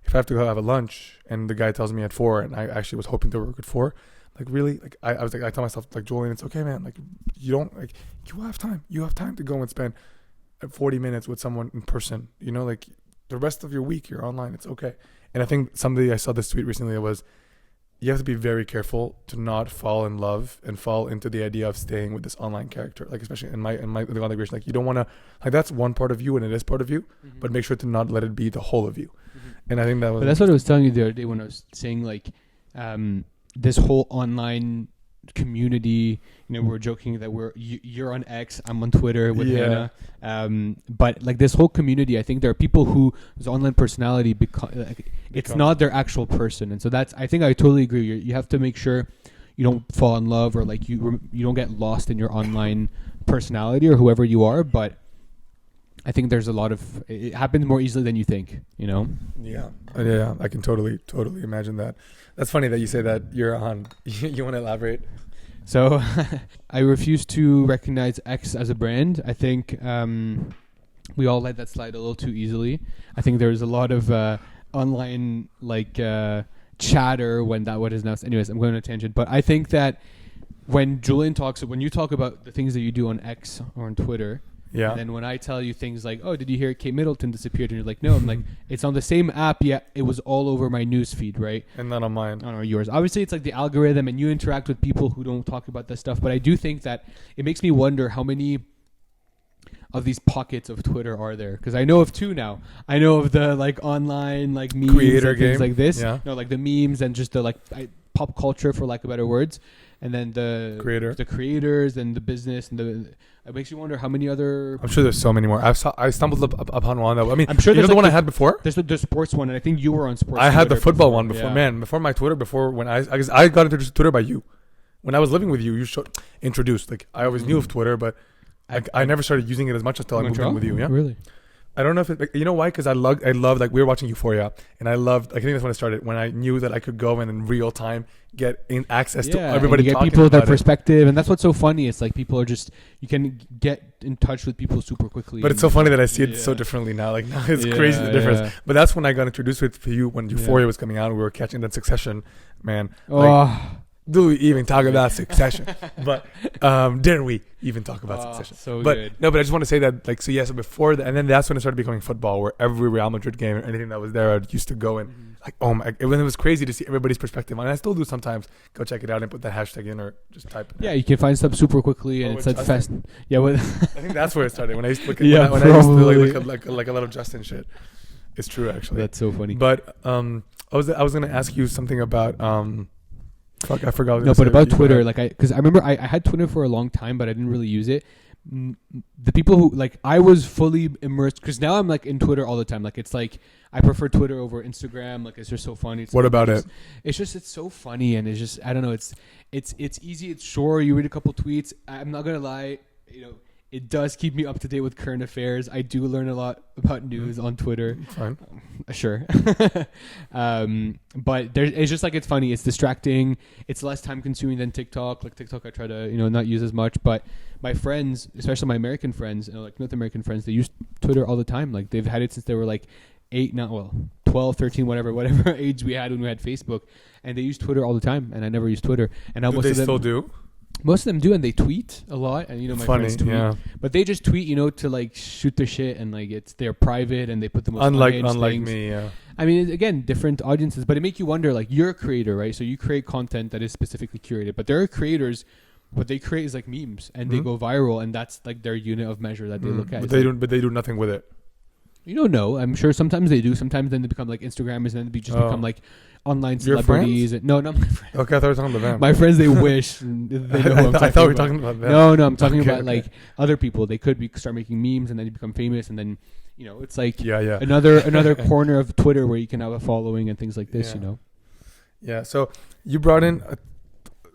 if I have to go have a lunch and the guy tells me at 4, and I actually was hoping to work at 4, like, really, like, I was like, I tell myself, like, Julian, it's okay, man. Like, you have time to go and spend 40 minutes with someone in person, like, the rest of your week you're online. It's okay. And I think I saw this tweet recently that was, you have to be very careful to not fall in love and fall into the idea of staying with this online character. Like, especially in my configuration, like, you don't want to, like, that's one part of you and it is part of you, but make sure to not let it be the whole of you. And I think that was. But that's what I was telling you the other day when I was saying, like, this whole online community, we're joking that you're on X, I'm on Twitter with Hannah, but like, this whole community, I think there are people whose online personality it's not their actual person. And so I think I totally agree. You have to make sure you don't fall in love, or like you don't get lost in your online personality or whoever you are. But I think there's it happens more easily than you think, Yeah, I can totally imagine that. That's funny that you say that you're on. You want to elaborate? So I refuse to recognize X as a brand. I think we all let that slide a little too easily. I think there's a lot of online chatter when that was announced. Anyways, I'm going on a tangent. But I think that when you talk about the things that you do on X or on Twitter, yeah. And then when I tell you things like, oh, did you hear Kate Middleton disappeared? And you're like, no. I'm like, it's on the same app. Yeah, it was all over my news feed, right? And not on mine. On yours. Obviously, it's like the algorithm, and you interact with people who don't talk about this stuff. But I do think that it makes me wonder how many of these pockets of Twitter are there. Because I know of 2 now. I know of the like online like memes creator and things game. Like this. Yeah. No, like the memes and just the like pop culture, for lack of better words. And then the creators and the business, and it makes you wonder how many other. I'm sure there's so many more. I stumbled upon one though. I mean, I'm sure there's the one I had before. There's the sports one, and I think you were on sports. I had the football one before. Yeah. Man, before my Twitter, when I got introduced to Twitter by you, when I was living with you, introduced. Like, I always knew of Twitter, but I never started using it as much until I moved in with you. Yeah, really. I don't know if you know why, because I love like, we were watching Euphoria, and I think that's when it started, when I knew that I could go in real time get access to everybody, and you get talking people about that perspective, and that's what's so funny. It's like people are you can get in touch with people super quickly. But it's so funny that I see it so differently now. Like, now it's crazy the difference. Yeah. But that's when I got introduced to you, when Euphoria was coming out, and we were catching that Succession, man. Do we even talk about Succession? But didn't we even talk about Succession? So but good. No, but I just want to say that, like, so before that, and then that's when it started becoming football, where every Real Madrid game or anything that was there, I used to go and like, oh my, when it was crazy to see everybody's perspective on it. I still do sometimes go check it out and put that hashtag in, or just type it. Yeah, you can find stuff super quickly, and it's like fast. Yeah, I think that's where it started, when I used to look at when I used to look like a lot of Justin shit. It's true, actually. That's so funny. But I was gonna ask you something about Fuck, I forgot. No, but about Twitter, like because I remember I had Twitter for a long time, but I didn't really use it. the people who like I was fully immersed because now I'm like in Twitter all the time. Like it's like I prefer Twitter over Instagram. Like it's just so funny. It's What about it? It's just it's so funny and it's just I don't know. It's easy. It's short. You read a couple tweets. I'm not gonna lie. You know, it does keep me up to date with current affairs. I do learn a lot about news on Twitter. Fine. Sure. But it's just like it's funny. It's distracting. It's less time consuming than TikTok. Like TikTok, I try to not use as much. But my friends, especially my American friends, like North American friends, they use Twitter all the time. Like they've had it since they were like 12, 13, whatever age we had when we had Facebook, and they use Twitter all the time. And I never use Twitter. And now Do they still do? Most of them do, and they tweet a lot. And my Funny, friends tweet, yeah. but they just tweet, to like shoot their shit, and like they're private, and they put the most Unlike things. me, yeah. I mean, again, different audiences, but it make you wonder. Like you're a creator, right? So you create content that is specifically curated, but there are creators. What they create is like memes, and they go viral, and that's like their unit of measure that they look at. But they do nothing with it. You don't know. I'm sure sometimes they do. Sometimes then they become like Instagrammers, and then they just become like online Your celebrities. friends? No, not my friends. Okay, I thought you were talking about them. My friends, they wish. They know who I'm I thought we were talking about them. No, I'm talking Okay, about like other people. They could start making memes, and then you become famous, and then it's like Yeah. another corner of Twitter where you can have a following and things like this. Yeah. Yeah. So you brought in,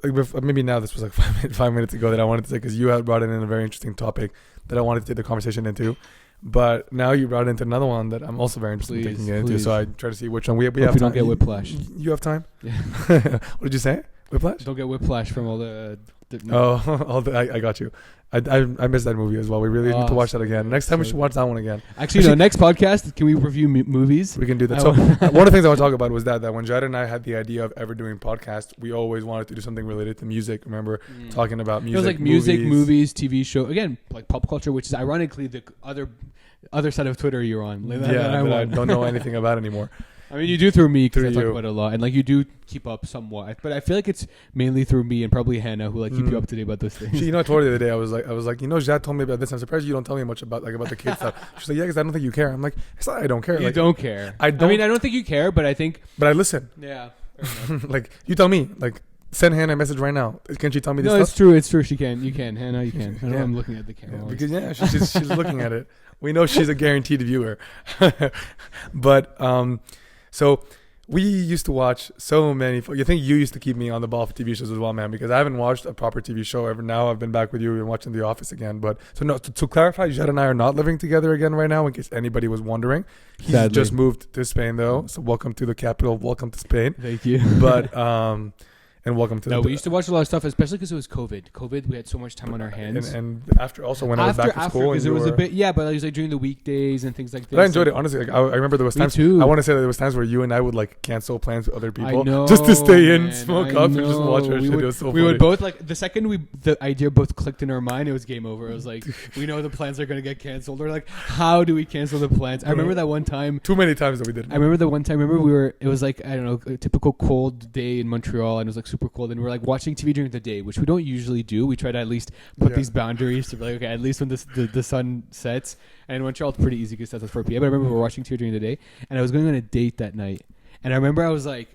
maybe now this was like 5 minutes ago that I wanted to say, because you had brought in a very interesting topic that I wanted to take the conversation into. But now you brought into another one that I'm also very interested in taking it into. So I try to see which one we have time. Don't get whiplash. You have time? Yeah. What did you say? Whiplash? Don't get whiplash from all the I got you. I missed that movie as well. We really need to watch that again. Next time we should watch that one again. Actually, next podcast, can we review movies? We can do that. So one of the things I want to talk about was that when Jad and I had the idea of ever doing podcasts, we always wanted to do something related to music. Remember talking about music? It was like music, movies, TV show. Again, like pop culture, which is ironically the other side of Twitter you're on. Like that I don't know anything about anymore. I mean, you do through me because I talk you. about it a lot, and like you do keep up somewhat. But I feel like it's mainly through me and probably Hannah who like keep you up to date about those things. She, I told her the other day I was like, Jad told me about this. I'm surprised you don't tell me much about the kid stuff. She's like, yeah, because I don't think you care. I'm like, it's not that I don't care. You don't care. I mean, I don't think you care, but I think. But I listen. Yeah. Like you tell me. Like send Hannah a message right now. Can't you tell me this? No, stuff? it's true. She can. You can, Hannah. You can. I know I'm looking at the camera. Because she's looking at it. We know she's a guaranteed viewer. But so. We used to watch so many. You think you used to keep me on the ball for TV shows as well, man, because I haven't watched a proper TV show ever. Now I've been back with you and watching The Office again. But so no, to clarify, Jad and I are not living together again right now, in case anybody was wondering. He's just moved to Spain though, so welcome to the capital. Welcome to Spain. Thank you. But and welcome to. We used to watch a lot of stuff, especially because it was COVID. We had so much time on our hands. And after also when I was back to school, because it was a bit but it was like during the weekdays and things like this. But I enjoyed it honestly. Like I remember there was times. Too. I want to say that there was times where you and I would like cancel plans with other people know, just to stay in, man, smoke up, and just watch our shit. It was so funny. We would both like the second the idea both clicked in our mind, it was game over. It was like we know the plans are gonna get canceled. We're like, how do we cancel the plans? I remember that one time. Too many times that we did. I remember the one time. It was like I don't know, a typical cold day in Montreal, and it was like super cold, and we were like watching TV during the day, which we don't usually do. We try to at least put these boundaries to be like, okay, at least when the sun sets. And in Montreal, it's pretty easy because that's 4 p.m. But I remember we were watching TV during the day, and I was going on a date that night. And I remember I was like,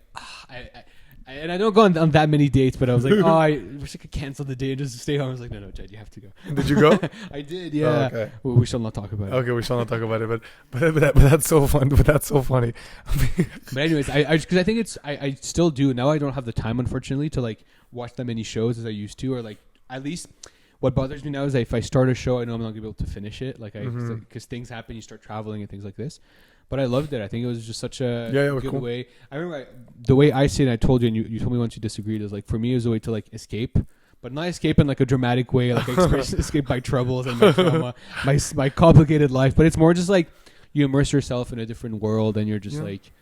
and I don't go on that many dates, but I was like, I wish I could cancel the date and just stay home. I was like, no, Jed, you have to go. Did you go? I did, yeah. Oh, okay. Well, we shall not talk about it. Okay, we shall not talk about it. But that's so fun. But that's so funny. But anyways, because I think I still do now. I don't have the time, unfortunately, to like watch that many shows as I used to, or like at least. What bothers me now is that if I start a show, I know I'm not gonna be able to finish it. Like because things happen, you start traveling and things like this. But I loved it. I think it was just such a good way. I remember the way I see it, and I told you, and you told me once you disagreed, is like for me it was a way to like escape, but not escape in like a dramatic way, like escape my troubles and my trauma, my complicated life. But it's more just like you immerse yourself in a different world, and you're just like,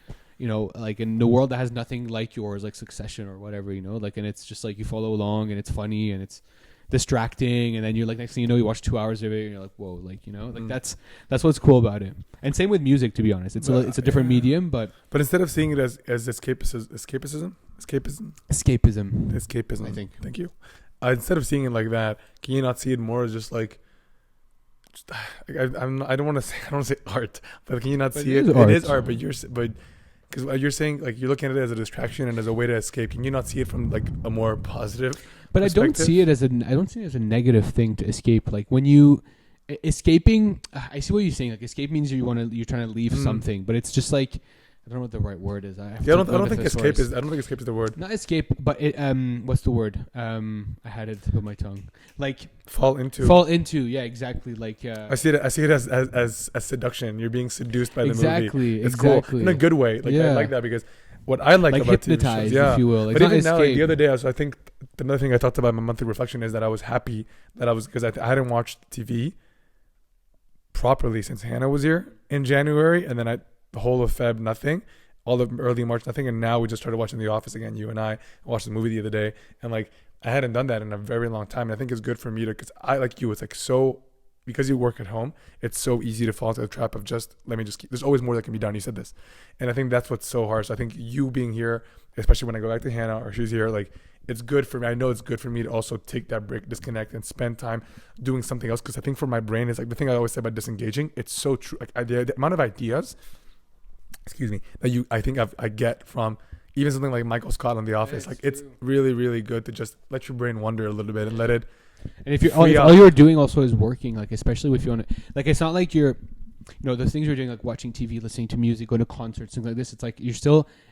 like in the world that has nothing like yours, like Succession or whatever, like, and it's just like you follow along, and it's funny, and it's distracting, and then you're like, next thing you know, you watch 2 hours of it, and you're like, whoa, like like that's what's cool about it. And same with music, to be honest. It's a different medium, but instead of seeing it as escapism, I think. Thank you. Instead of seeing it like that, can you not see it more as just like? I don't want to say art, but can you not see it? It is art, but because you're saying like you're looking at it as a distraction and as a way to escape. Can you not see it from like a more positive But I don't see it as a negative thing to escape. Like when you escaping, I see what you're saying. Like escape means you're trying to leave something, but it's just like I don't know what the right word is. I don't think escape is the word. Not escape, but it, what's the word? I had it at the tip of my tongue. Like fall into. Yeah, exactly. Like I see it as seduction. You're being seduced by the movie. It's exactly. cool in a good way. Like I like that because what I like about hypnotize, TV shows, if you will. Like but even now, like the other day, I think another thing I talked about in my monthly reflection is that I was happy that I was because I hadn't watched TV properly since Hannah was here in January, and then the whole of Feb nothing, all of early March nothing, and now we just started watching The Office again. You and I watched the movie the other day, and like I hadn't done that in a very long time. And I think it's good for me because I like you. It's like so. Because you work at home, it's so easy to fall into the trap of just, let me just keep, there's always more that can be done. You said this. And I think that's what's so hard. So I think you being here, especially when I go back to Hannah or she's here, like it's good for me. I know it's good for me to also take that break, disconnect and spend time doing something else. Cause I think for my brain is like the thing I always say about disengaging. It's so true. Like the amount of ideas, that I get from even something like Michael Scott on The Office. Like it's really, really good to just let your brain wander a little bit and let it. And if all you're doing also is working, like especially if you want to, like it's not like you're, the things you're doing like watching TV, listening to music, going to concerts, things like this. It's like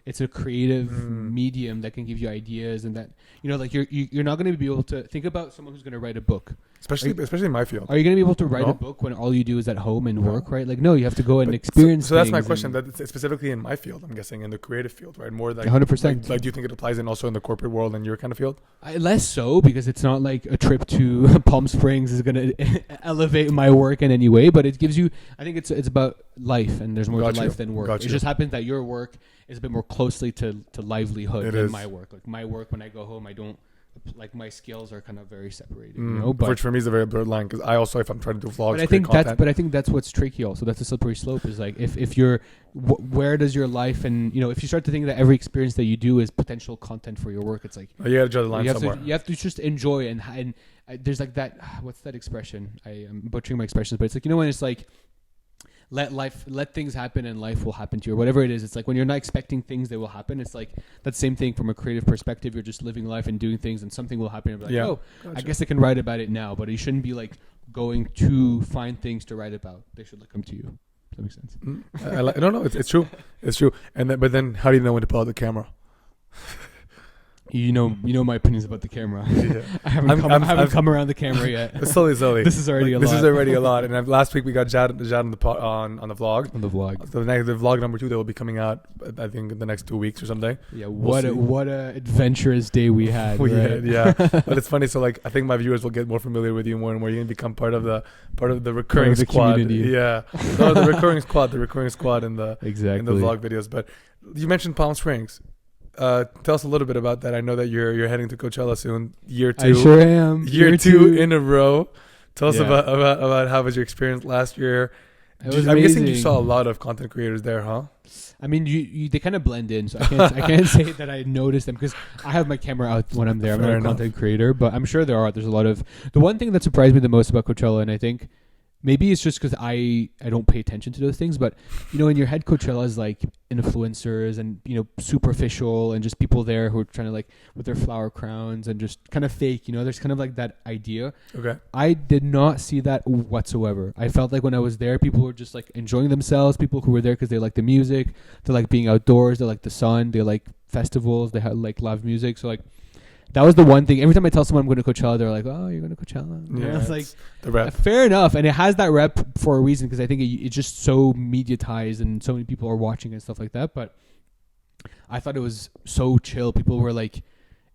it's a creative medium that can give you ideas, and that like you're not going to be able to think about someone who's going to write a book, especially in my field. Are you going to be able to write a book when all you do is at home and work, right? Like no, you have to go and experience. So that's my question. That it's specifically in my field, I'm guessing in the creative field, right? More like 100%. Like, do you think it applies also in the corporate world and your kind of field? Less so, because it's not like a trip to Palm Springs is going to elevate my work in any way, but it gives you. I think it's about life, and there's more to life than work. It just happens that your work is a bit more closely to livelihood than my work. Like my work, when I go home, I don't like my skills are kind of very separated. But which for me is a very blurred line because I also, if I'm trying to do vlogs, but I think that's what's tricky. Also, that's a slippery slope. Is like if you're where does your life and if you start to think that every experience that you do is potential content for your work, it's like you got to draw the line somewhere. You have to just enjoy and there's like that. What's that expression? I am butchering my expressions, but it's like when it's like. Let things happen and life will happen to you or whatever it is. It's like when you're not expecting things that will happen, it's like that same thing from a creative perspective. You're just living life and doing things and something will happen. And be like, I guess I can write about it now, but you shouldn't be like going to find things to write about. They should come to you. Does that make sense? No, it's true. It's true. But then how do you know when to pull out the camera? You know my opinions about the camera. Yeah. I haven't come around the camera yet. Slowly. This is already a lot. And last week we got Jad on the on the vlog. On the vlog. So the vlog number 2 that will be coming out, I think, in the next 2 weeks or something. Yeah. What a adventurous day we had. Yeah. But it's funny. So like, I think my viewers will get more familiar with you more and more. You're gonna become part of the recurring squad. Community. Yeah. No, the recurring squad in the vlog videos. But you mentioned Palm Springs. Tell us a little bit about that. I know that you're heading to Coachella soon. Year 2. I sure am. Year two in a row. Tell us about how was your experience last year. I'm guessing you saw a lot of content creators there, huh? I mean, they kind of blend in, so I can't say that I noticed them because I have my camera out when I'm there. I'm not a content creator, but I'm sure there's a lot of. The one thing that surprised me the most about Coachella, and I think maybe it's just because I don't pay attention to those things, but in your head, Coachella is like influencers and superficial and just people there who are trying to like with their flower crowns and just kind of fake. There's kind of like that idea. Okay. I did not see that whatsoever. I felt like when I was there, people were just like enjoying themselves. People who were there because they like the music, they like being outdoors, they like the sun, they like festivals, they had like live music. So like. That was the one thing. Every time I tell someone I'm going to Coachella, they're like, "Oh, you're going to Coachella?" Yeah, it's like the rep. Fair enough, and it has that rep for a reason because I think it's just so mediatized and so many people are watching and stuff like that. But I thought it was so chill. People were like,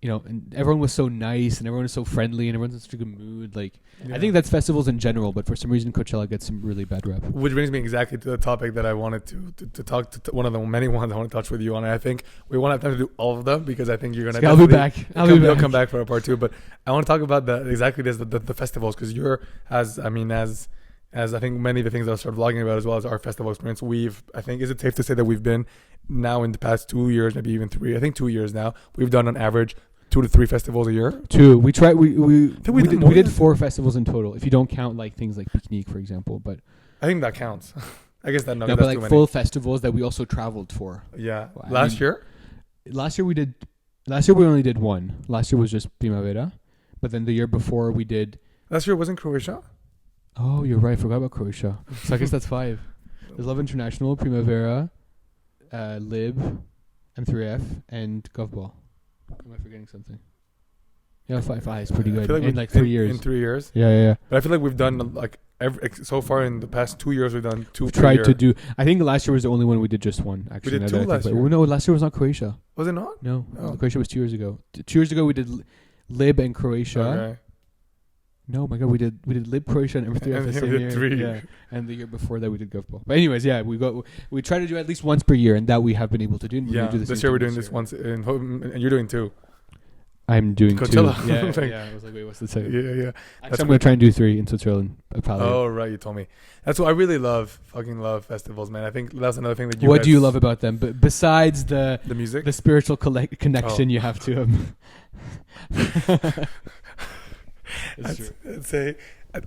and everyone was so nice and everyone was so friendly and everyone's in such a good mood. Like, I think that's festivals in general, but for some reason Coachella gets some really bad rep. Which brings me exactly to the topic that I wanted to talk to one of the many ones I want to touch with you on. And I think we won't have time to do all of them because I think you're going to. I'll be back. You'll come back for a part 2. But I want to talk about the festivals because you're as I think many of the things that I'll start vlogging about as well as our festival experience. I think, is it safe to say that we've been now in the past 2 years, maybe even 3, I think 2 years now, we've done on average 2 to 3 festivals a year. 2. We tried. We did 4 festivals in total. If you don't count like things like Picnic, for example, but I think that counts. I guess that no, but like full festivals that we also traveled for. Yeah. Last year we only did 1. Last year was just Primavera. But then the year before we did. Last year wasn't Croatia. Oh, you're right. I forgot about Croatia. So I guess that's 5. There's Love International, Primavera, Lib, M3F, and Govball. Am I forgetting something? Yeah, 5 is pretty good. Like in like 3 years. In 3 years. Yeah. But I feel like we've done like so far in the past 2 years we've done 2. We've tried to do. I think last year was the only one we did just one. Actually, We did 2 last year. No, last year was not Croatia. Was it not? No, Oh. Croatia was 2 years ago. 2 years ago we did Lib and Croatia. Okay. No, my God, we did Lib, Croatia, and M3F the same year. 3. Yeah, and the year before that we did Govball. But anyways, yeah, we try to do at least once per year, and that we have been able to do. And we're gonna do the this same year we're thing doing this once, and you're doing 2. I'm doing Coachella. 2. Yeah. I was like, wait, what's the second? Yeah. Actually, I'm gonna try and do 3 in Switzerland. Probably. Oh right, you told me. That's what I really love. Fucking love festivals, man. I think that's another thing that you. What guys, do you love about them? But besides the music, the spiritual connection you have to them. I'd say,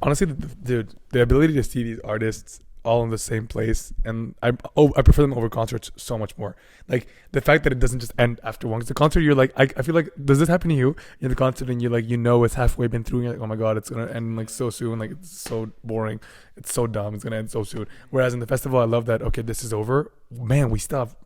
honestly, dude, the ability to see these artists all in the same place, and I prefer them over concerts so much more. Like the fact that it doesn't just end after one. 'Cause the concert, you're like, I feel like, does this happen to you? You're in the concert and you're like, it's halfway been through, and you're like, oh my God, it's gonna end like so soon. Like it's so boring, it's so dumb, it's gonna end so soon. Whereas in the festival, I love that. Okay, this is over. Man, we still have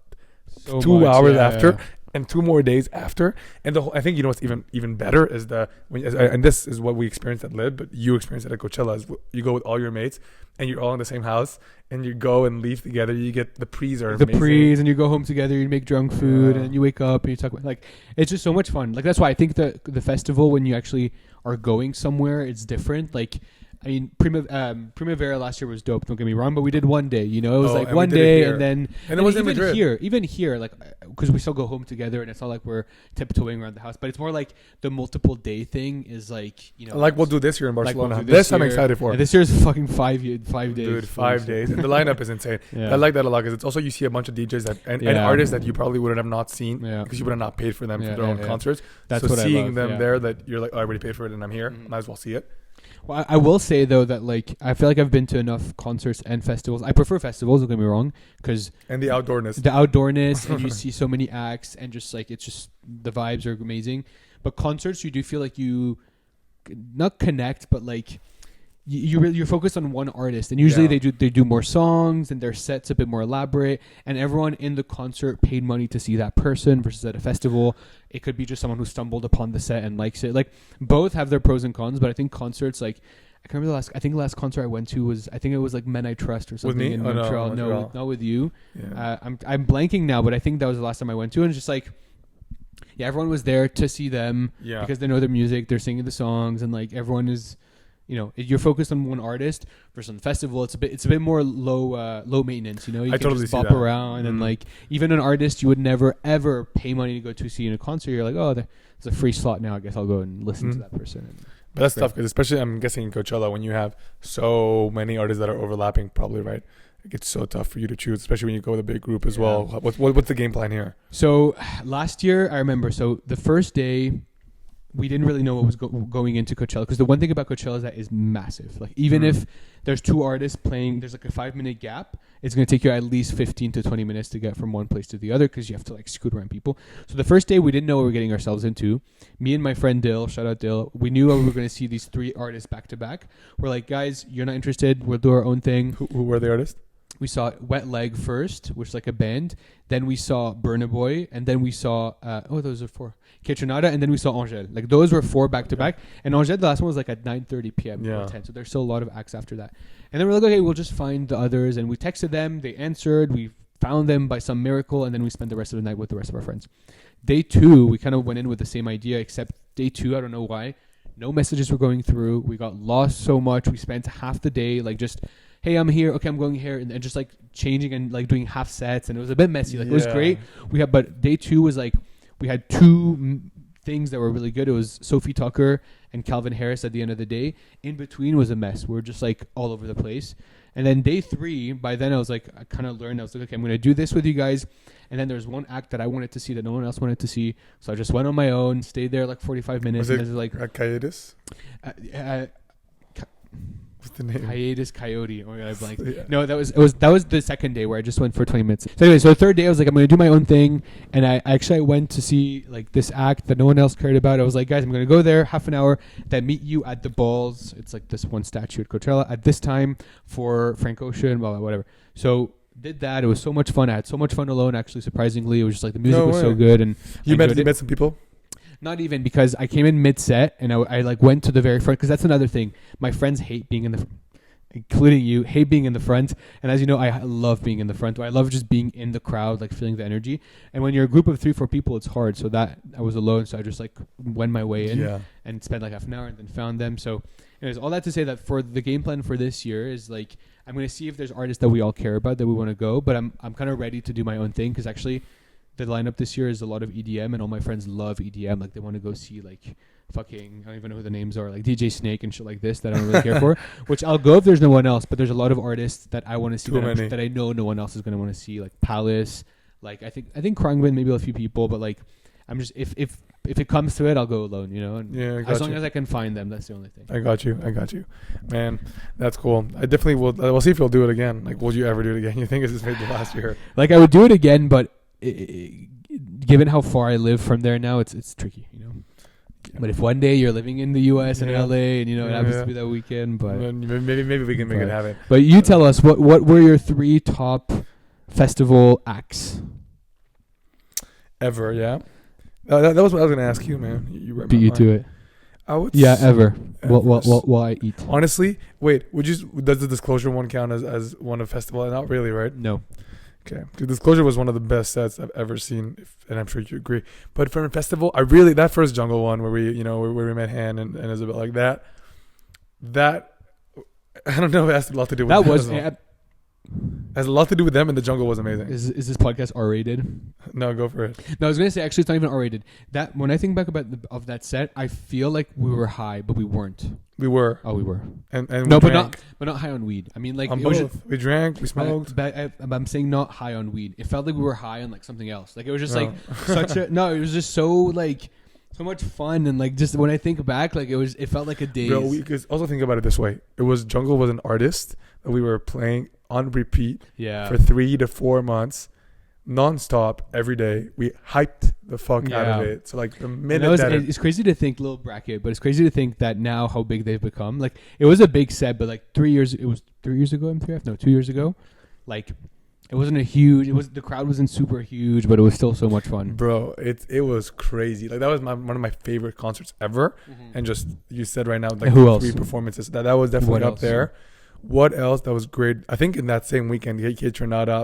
So 2 hours yeah, after. yeah. And 2 more days after, and I think what's even better is and this is what we experienced at Lib, but you experienced it at Coachella. Is you go with all your mates, and you're all in the same house, and you go and leave together. You get the pre's are the amazing. pre's, and you go home together. You make drunk food, Yeah. and you wake up and you talk about like it's just so much fun. Like that's why I think the festival when you actually are going somewhere, it's different. Like. I mean, Primavera last year was dope. Don't get me wrong, but we did one day. You know, it was like one day, and then it was in Madrid. Even here, like because we still go home together, and it's not like we're tiptoeing around the house. But it's more like the multiple day thing is like like we'll do this year in Barcelona. Like this I'm excited for. And this year's fucking 5 days. Dude, 5 days, and the lineup is insane. Yeah. I like that a lot because it's also you see a bunch of DJs and artists that you probably would have not seen because you would have not paid for them for their own concerts. That's so what seeing I love, them there, that you're like, oh, I already paid for it and I'm here. Might as well see it. Well, I will say though that like I feel like I've been to enough concerts and festivals. I prefer festivals. Don't get me wrong, and the outdoorness, and you see so many acts, and just like it's just the vibes are amazing. But concerts, you do feel like you not connect, but like you're focused on one artist, and usually they do more songs, and their set's a bit more elaborate, and everyone in the concert paid money to see that person versus at a festival. It could be just someone who stumbled upon the set and likes it. Like both have their pros and cons, but I think concerts like I can't remember the last concert I went to was it was like Men I Trust or something in Montreal. No, not with you. Yeah. I'm blanking now, but I think that was the last time I went to, and it's just like. Yeah, everyone was there to see them because they know their music, they're singing the songs, and like everyone is, you're focused on one artist. Versus on the festival, it's a bit more low maintenance. You I can totally just see bop that. around and like even an artist you would never ever pay money to go to see in a concert. You're like, oh, it's a free slot now. I guess I'll go and listen to that person. But that's tough because especially I'm guessing in Coachella when you have so many artists that are overlapping, probably right. It gets so tough for you to choose, especially when you go with a big group as well. What's the game plan here? So last year, I remember. So the first day, we didn't really know what was going into Coachella because the one thing about Coachella is that it's massive. Like even if there's 2 artists playing, there's like a 5-minute gap. It's going to take you at least 15 to 20 minutes to get from one place to the other because you have to like scoot around people. So the first day, we didn't know what we were getting ourselves into. Me and my friend Dill, shout out Dill, we knew we were going to see these 3 artists back to back. We're like, guys, you're not interested. We'll do our own thing. Who were the artists? We saw Wet Leg first, which is like a band. Then we saw Burna Boy, and then we saw those are 4 Kitchenada, and then we saw Angel. Like those were 4 back to back. And Angel, the last one was like at 9:30 p.m. or 10. So there's still a lot of acts after that. And then we're like, okay, we'll just find the others. And we texted them. They answered. We found them by some miracle, and then we spent the rest of the night with the rest of our friends. Day 2, we kind of went in with the same idea, except day 2, I don't know why, no messages were going through. We got lost so much. We spent half the day like just. Hey, I'm here. Okay, I'm going here, and just like changing and like doing half sets, and it was a bit messy. Like it was great. But day 2 was like we had 2 things that were really good. It was Sophie Tucker and Calvin Harris at the end of the day. In between was a mess. We were just like all over the place. And then day 3, by then I was like, I kind of learned. I was like, okay, I'm going to do this with you guys. And then there's one act that I wanted to see that no one else wanted to see. So I just went on my own, stayed there like 45 minutes. Was it and like Caides? What's the name? Hiatus Coyote. Oh my god, I blanked. Yeah. No, that was the second day where I just went for 20 minutes. So anyway, so the third day I was like, I'm gonna do my own thing, and I went to see like this act that no one else cared about. I was like, guys, I'm gonna go there half an hour, then meet you at the balls. It's like this one statue at Coachella at this time for Frank Ocean, blah blah whatever. So did that. It was so much fun. I had so much fun alone. Actually, surprisingly, it was just like the music was so good, and you met some people. Not even, because I came in mid-set and I like went to the very front, because that's another thing. My friends hate being in the, including you, hate being in the front. And as you know, I love being in the front. I love just being in the crowd, like feeling the energy. And when you're a group of 3-4 people, it's hard. So that I was alone, so I just like went my way in and spent like half an hour and then found them. So anyways, all that to say that for the game plan for this year is like, I'm going to see if there's artists that we all care about that we want to go. But I'm kind of ready to do my own thing, because actually the lineup this year is a lot of EDM, and all my friends love EDM. Like, they want to go see like fucking, I don't even know who the names are, like DJ Snake and shit like this that I don't really care for. Which I'll go if there's no one else. But there's a lot of artists that I want to see that I know no one else is going to want to see, like Palace. Like I think Krungman, maybe a few people, but like I'm just if it comes to it, I'll go alone. You know, and as long as I can find them, that's the only thing. I got you, man. That's cool. I definitely will. We'll see if you'll do it again. Like, will you ever do it again? You think it's just made the last year? Like, I would do it again, but given how far I live from there now, it's tricky, you know. Yeah. But if one day you're living in the U.S. and LA, and you know it happens to be that weekend, but maybe we can make it happen. But you tell us what were your 3 top festival acts ever? Yeah, that was what I was gonna ask you, man. You read beat you to it. I would ever. While I eat. Honestly, wait. Does the Disclosure one count as one of festival? Not really, right? No. Okay, the Disclosure was one of the best sets I've ever seen, and I'm sure you agree. But for a festival, that first Jungle one where we met Han and Isabel, like that I don't know. It has a lot to do with that. Has a lot to do with them, and the Jungle was amazing. Is this podcast R-rated? No, go for it. No, I was gonna say actually it's not even R-rated. That when I think back about of that set, I feel like we were high, but we weren't. We were. Oh, we were. And no, but not high on weed. I mean, like on both. We drank, we smoked. I'm saying not high on weed. It felt like we were high on like something else. Like it was just like such a no. It was just so like so much fun, and like just when I think back, like it felt like a daze. Bro, because also think about it this way: Jungle was an artist that we were playing on repeat for 3 to 4 months, nonstop every day. We hyped the fuck out of it. So like the minute it's crazy to think, little bracket, but it's crazy to think that now how big they've become. Like it was a big set, but like 3 years ago, M3F? 2 years ago, like. It wasn't a huge. The crowd wasn't super huge, but it was still so much fun, bro. It was crazy. Like that was one of my favorite concerts ever. Mm-hmm. And just you said right now, like who else? 3 performances. That was definitely up there. What else? That was great. I think in that same weekend, K-Tronada, that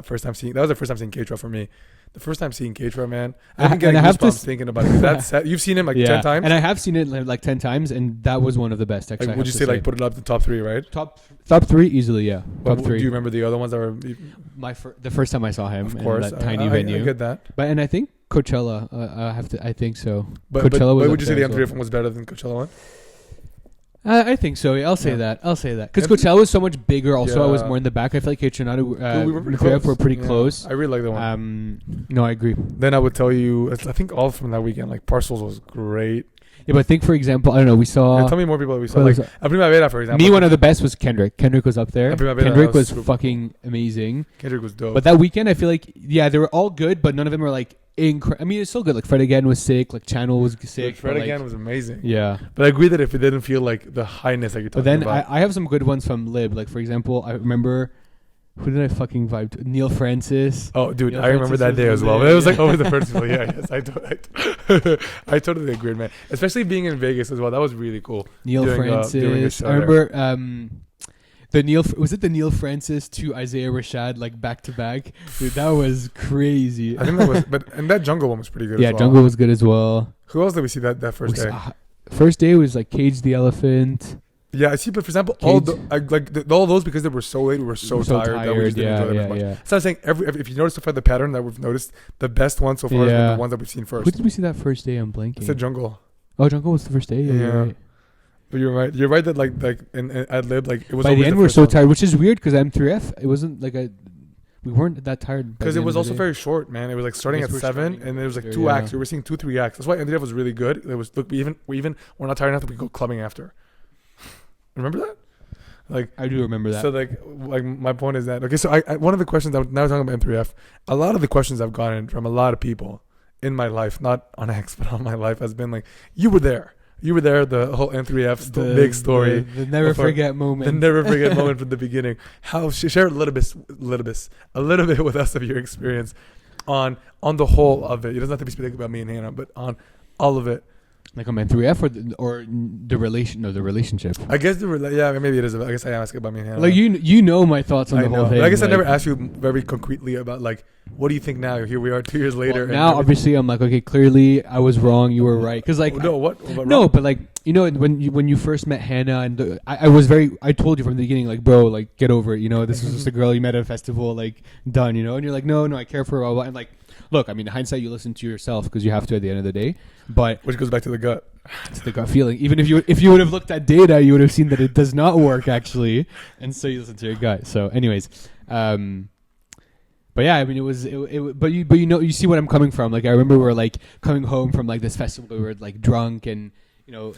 was the first time seeing K-Tron for me. The first time seeing K-Tron, man. I've been getting goosebumps thinking about it. That set, you've seen him like 10 times? And I have seen it like 10 times, and that was one of the best. Actually, like, would you say like put it up to top 3, right? Top 3 easily, yeah. Top 3. Do you remember the other ones that were? The first time I saw him, of course, in that tiny venue. I get that. And I think Coachella. I think so. But Coachella was. But would you say the M3F one was better than Coachella one? I think so. Yeah, I'll say that. Because Coachella was so much bigger. Also, I was more in the back. I feel like K-Tronada, we were pretty close. I really like that one. No, I agree. Then I would tell you, I think all from that weekend, like Parcels was great. Yeah, but I think, for example, I don't know, we saw... tell me more people that we saw. Like, Primavera, for example. Me, one of the best was Kendrick. Kendrick was up there. Kendrick was fucking amazing. Kendrick was dope. But that weekend, I feel like, they were all good, but none of them were like... I mean, it's still good. Like Fred Again was sick. Like Channel was sick. Fred Again was amazing. Yeah, but I agree that if it didn't feel like the highness that you're talking about. But then I have some good ones from Lib. Like for example, I remember who did I fucking vibe to? Neil Francis. Oh, dude, I remember that day as well. It was like over the first people. Yeah, yes, I totally agreed, man. Especially being in Vegas as well. That was really cool. Neil Francis. I remember. Was it the Neil Francis to Isaiah Rashad like back to back? Dude, that was crazy. I think that was, and that Jungle one was pretty good. Yeah, as well. Jungle was good as well. Who else did we see that first day? First day was like Cage the Elephant. Yeah, I see. But for example, all those because they were so late, we were so tired that we just didn't enjoy them as much. Yeah. So I'm saying if you notice so far the pattern that we've noticed, the best ones so far has been the ones that we've seen first. Who did we see that first day? I'm blanking. It's the Jungle. Oh, Jungle was the first day. Yeah. You're right. But you're right. You're right that like in ad lib it was. By the end, we're so tired, which is weird because M3F. It wasn't like we weren't that tired. Because it was also very short, man. It was like starting at 7, and there was like 2 acts. We were seeing 2-3 acts. That's why M3F was really good. It was we're not tired enough that we go clubbing after. Remember that? Like I do remember that. So like my point is that okay. So I one of the questions now talking about M3F, a lot of the questions I've gotten from a lot of people in my life, not on X but on my life, has been like, you were there. You were there. The whole M3F big story. The never forget moment. The never forget moment from the beginning. How share a little bit with us of your experience on the whole of it. It doesn't have to be specific about me and Hannah, but on all of it. Like on M3F or the relationship. I guess maybe it is. I guess I asked about me and Hannah. Like you know my thoughts on the whole thing. But I guess like, I never asked you very concretely about like, what do you think now? Here we are 2 years later. Well, now obviously I'm like, okay, clearly I was wrong. You were right. Because like but like when you first met Hannah and I told you from the beginning, like, bro, like, get over it. This was just a girl you met at a festival, like, done. And you're like, no, I care for her. Blah, blah. And like, look, I mean, in hindsight, you listen to yourself because you have to at the end of the day. But which goes back to the gut. It's the gut feeling. Even if you would have looked at data, you would have seen that it does not work actually, and so you listen to your gut. So, anyways, but yeah, I mean, but you see what I'm coming from. Like, I remember we were like coming home from like this festival, we were like drunk and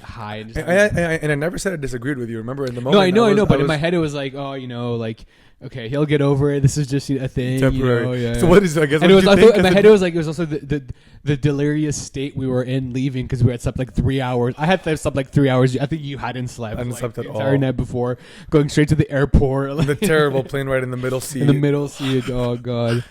high, and I never said I disagreed with you. Remember in the moment? No, I know. But in my head, it was like, oh, like. Okay, he'll get over it. This is just a thing. Temporary. So what is? I guess. And in my head, it was also the delirious state we were in leaving because we had slept like 3 hours. I had slept like 3 hours. I think you hadn't slept. I hadn't slept at all. The entire night before, going straight to the airport. The terrible plane ride in the middle seat. In the middle seat. Oh God.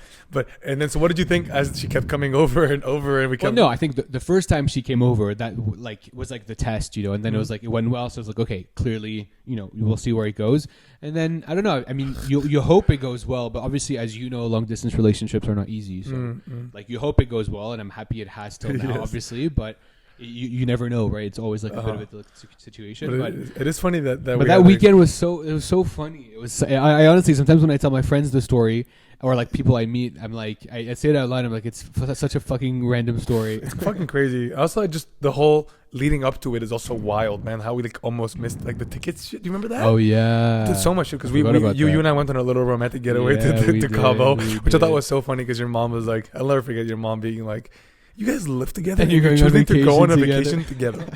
And then so what did you think as she kept coming over and over and we kept? Well, no, I think the first time she came over, that was like the test, and then it was like it went well. So it was like, okay, clearly, we'll see where it goes. And then I don't know. I mean, you hope it goes well, but obviously, as you know, long distance relationships are not easy. So like you hope it goes well, and I'm happy it has till now, yes. Obviously, but. You never know, right? It's always like a bit of a situation. But it is funny that that weekend was so funny. It was. I honestly sometimes when I tell my friends the story or like people I meet, I'm like I say it out loud. I'm like, it's such a fucking random story. It's fucking crazy. Also, just the whole leading up to it is also wild, man. How we like almost missed like the tickets shit. Do you remember that? Oh yeah, did so much shit because you and I went on a little romantic getaway to Cabo, which I thought was so funny because your mom was like, I'll never forget your mom being like, you guys live together and you're choosing to go on a vacation together.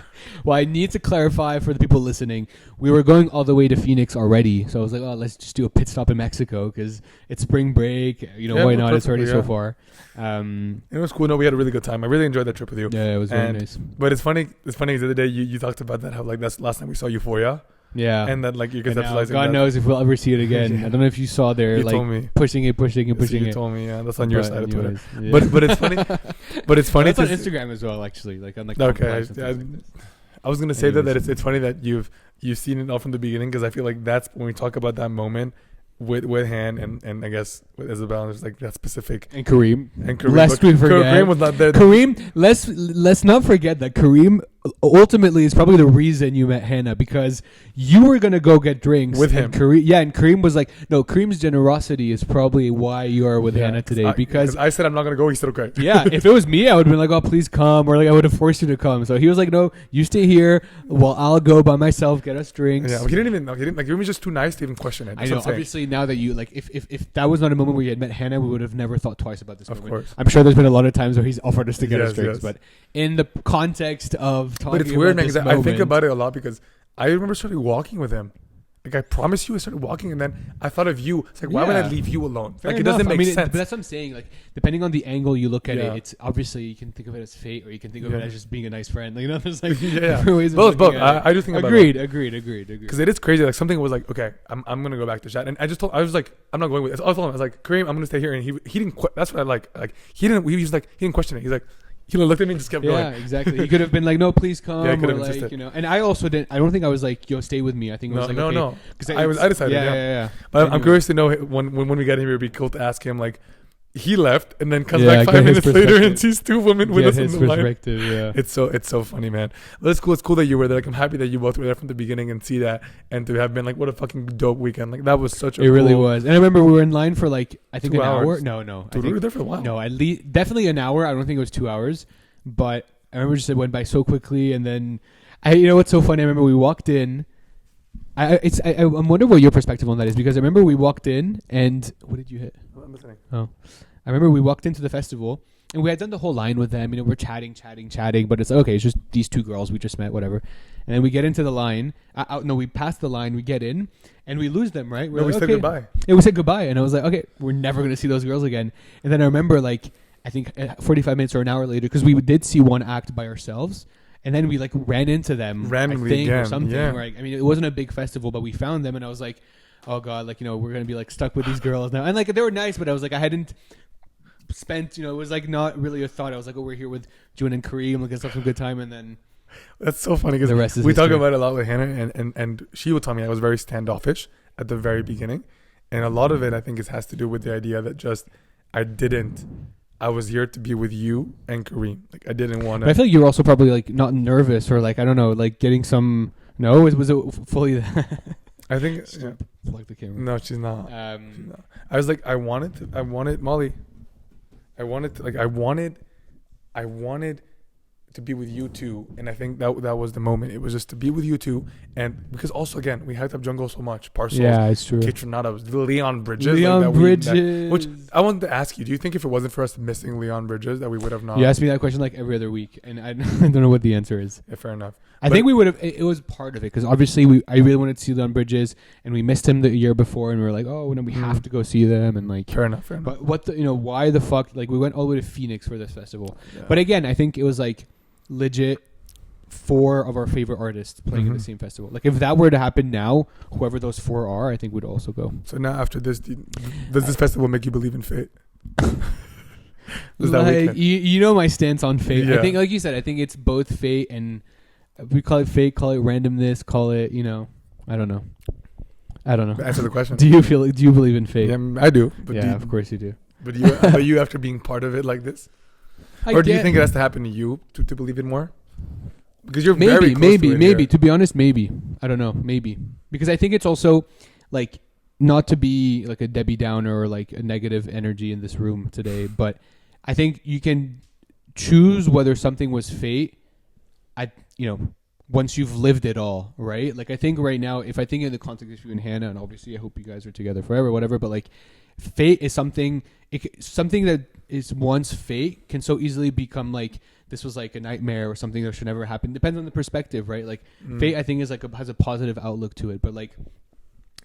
Well, I need to clarify for the people listening. We were going all the way to Phoenix already. So I was like, oh, let's just do a pit stop in Mexico because it's spring break. Why not? It's already so far. It was cool. No, we had a really good time. I really enjoyed that trip with you. Yeah, it was really nice. But it's funny. It's funny. The other day you talked about that, how like that's the last time we saw Euphoria. Yeah. And then like you're conceptualizing God knows if we'll ever see it again. I don't know if you saw there, you like told me. pushing it. You told me, yeah. That's on your side of Twitter. Yeah. But it's funny. It's funny. That's on Instagram as well, actually. Like on like. Okay. I was gonna say that it's funny that you've seen it all from the beginning because I feel like that's when we talk about that moment with Han and I guess with Isabel, there's like that specific and Kareem. Lest we forget, Kareem was not there. Kareem, let's not forget that Kareem ultimately is probably the reason you met Hannah because you were gonna go get drinks with him. And Kareem was like, no, Kareem's generosity is probably why you are with Hannah today because I said I'm not gonna go. He said okay. Yeah, if it was me, I would have been like, oh, please come, or like I would have forced you to come. So he was like, no, you stay here while I'll go by myself get us drinks. Yeah, but he didn't like. He was just too nice to even question it. That's I know. Obviously, now that you like, if that was not a moment where you had met Hannah, we would have never thought twice about this. Of course, I'm sure there's been a lot of times where he's offered us to get us drinks, but in the context of talking, but it's weird because I think about it a lot because I remember starting walking with him. Like I promise you, I started walking, and then I thought of you. It's like, why would I leave you alone? Fair like enough. It doesn't make sense. But that's what I'm saying. Like depending on the angle you look at it, it's obviously you can think of it as fate, or you can think of it as just being a nice friend. Like there's like different ways of both. I do think about it. Agreed. Because it is crazy. Like something was like, okay, I'm gonna go back to Jad, and I was like, I'm not going with. I told him, I was like, Kareem, I'm gonna stay here, and he didn't. That's what I like. Like he didn't. He was like, he didn't question it. He's like. He looked at me and just kept going. Yeah, exactly. He could have been like, "No, please come." Yeah, or like, And I also didn't. I don't think I was like, "Yo, stay with me." I think it was like, no. Because I decided. Yeah. But I'm curious to know when we get him, it'd be cool to ask him like, he left and then comes back 5 minutes later and sees two women with us in the line. Yeah. It's so funny, man. But it's cool. It's cool that you were there. Like I'm happy that you both were there from the beginning and see that, and to have been like, what a fucking dope weekend. Like that was such a. It really was. And I remember we were in line for like I think 2 an hours. hour. No. Dude, we were there for a while. No, at least definitely an hour. I don't think it was 2 hours. But I remember just it went by so quickly, and then what's so funny? I remember we walked in. I'm wondering what your perspective on that is because I remember we walked in and what did you hit? I'm listening. Oh, I remember we walked into the festival and we had done the whole line with them. We're chatting, but it's like, okay. It's just these two girls we just met, whatever. And then we get into the line. No, we pass the line. We get in, and we lose them. Right? No, we said goodbye. Yeah, we said goodbye, and I was like, okay, we're never gonna see those girls again. And then I remember, like, I think 45 minutes or an hour later, because we did see one act by ourselves, and then we like ran into them randomly, I think, again. or something. Yeah. Right? I mean, it wasn't a big festival, but we found them, and I was like, oh god, like, you know, we're gonna be like stuck with these girls now. And like they were nice, but I was like, I hadn't spent, you know, it was like not really a thought. I was like, oh, we're here with June and Kareem, like, let's have some good time, and then that's so funny because the rest is we history. talk about it a lot with Hannah, and she would tell me I was very standoffish at the very beginning, and a lot of it I think has to do with the idea that just I was here to be with you and Kareem. Like I didn't want to. But I feel like you were also probably like not nervous or like, I don't know, like getting some. No, was it fully? I think Plug the camera. no, she's not. No. I was like, I wanted Molly. I wanted to be with you too, and I think that was the moment. It was just to be with you too, and because also again we hyped up Jungle so much. Parcels, Yeah, it's true. Kitchenados, Leon Bridges, Leon Bridges. which I wanted to ask you. Do you think if it wasn't for us missing Leon Bridges, that we would have not? You ask me that question like every other week, and I don't know what the answer is. Yeah, fair enough. I think we would have. It was part of it because obviously I really wanted to see Leon Bridges, and we missed him the year before, and we were like, oh no, we have to go see them, and like fair enough. But why the fuck? Like we went all the way to Phoenix for this festival, Yeah. but again, I think it was like legit 4 of our favorite artists playing in the same festival. Like if that were to happen now, whoever those 4 are, I think would also go. So now after this, does this festival make you believe in fate? Like you know my stance on fate. Yeah. I think, like you said, I think it's both fate and we call it fate, call it randomness, call it, you know, I don't know. Answer the question. Do you believe in fate? Yeah, I do. But yeah, of course you do. But you after being part of it like this, or do you think it has to happen to you to believe it more? Because you're very close to it maybe. here. To be honest, maybe. I don't know. Maybe because I think it's also like not to be like a Debbie Downer or like a negative energy in this room today, but I think you can choose whether something was fate. Once you've lived it all, right? Like I think right now, if I think in the context of you and Hannah, and obviously I hope you guys are together forever, whatever. But like, fate is something that is once fate can so easily become like this was like a nightmare or something that should never happen. Depends on the perspective, right? Like fate, I think is like has a positive outlook to it. But like,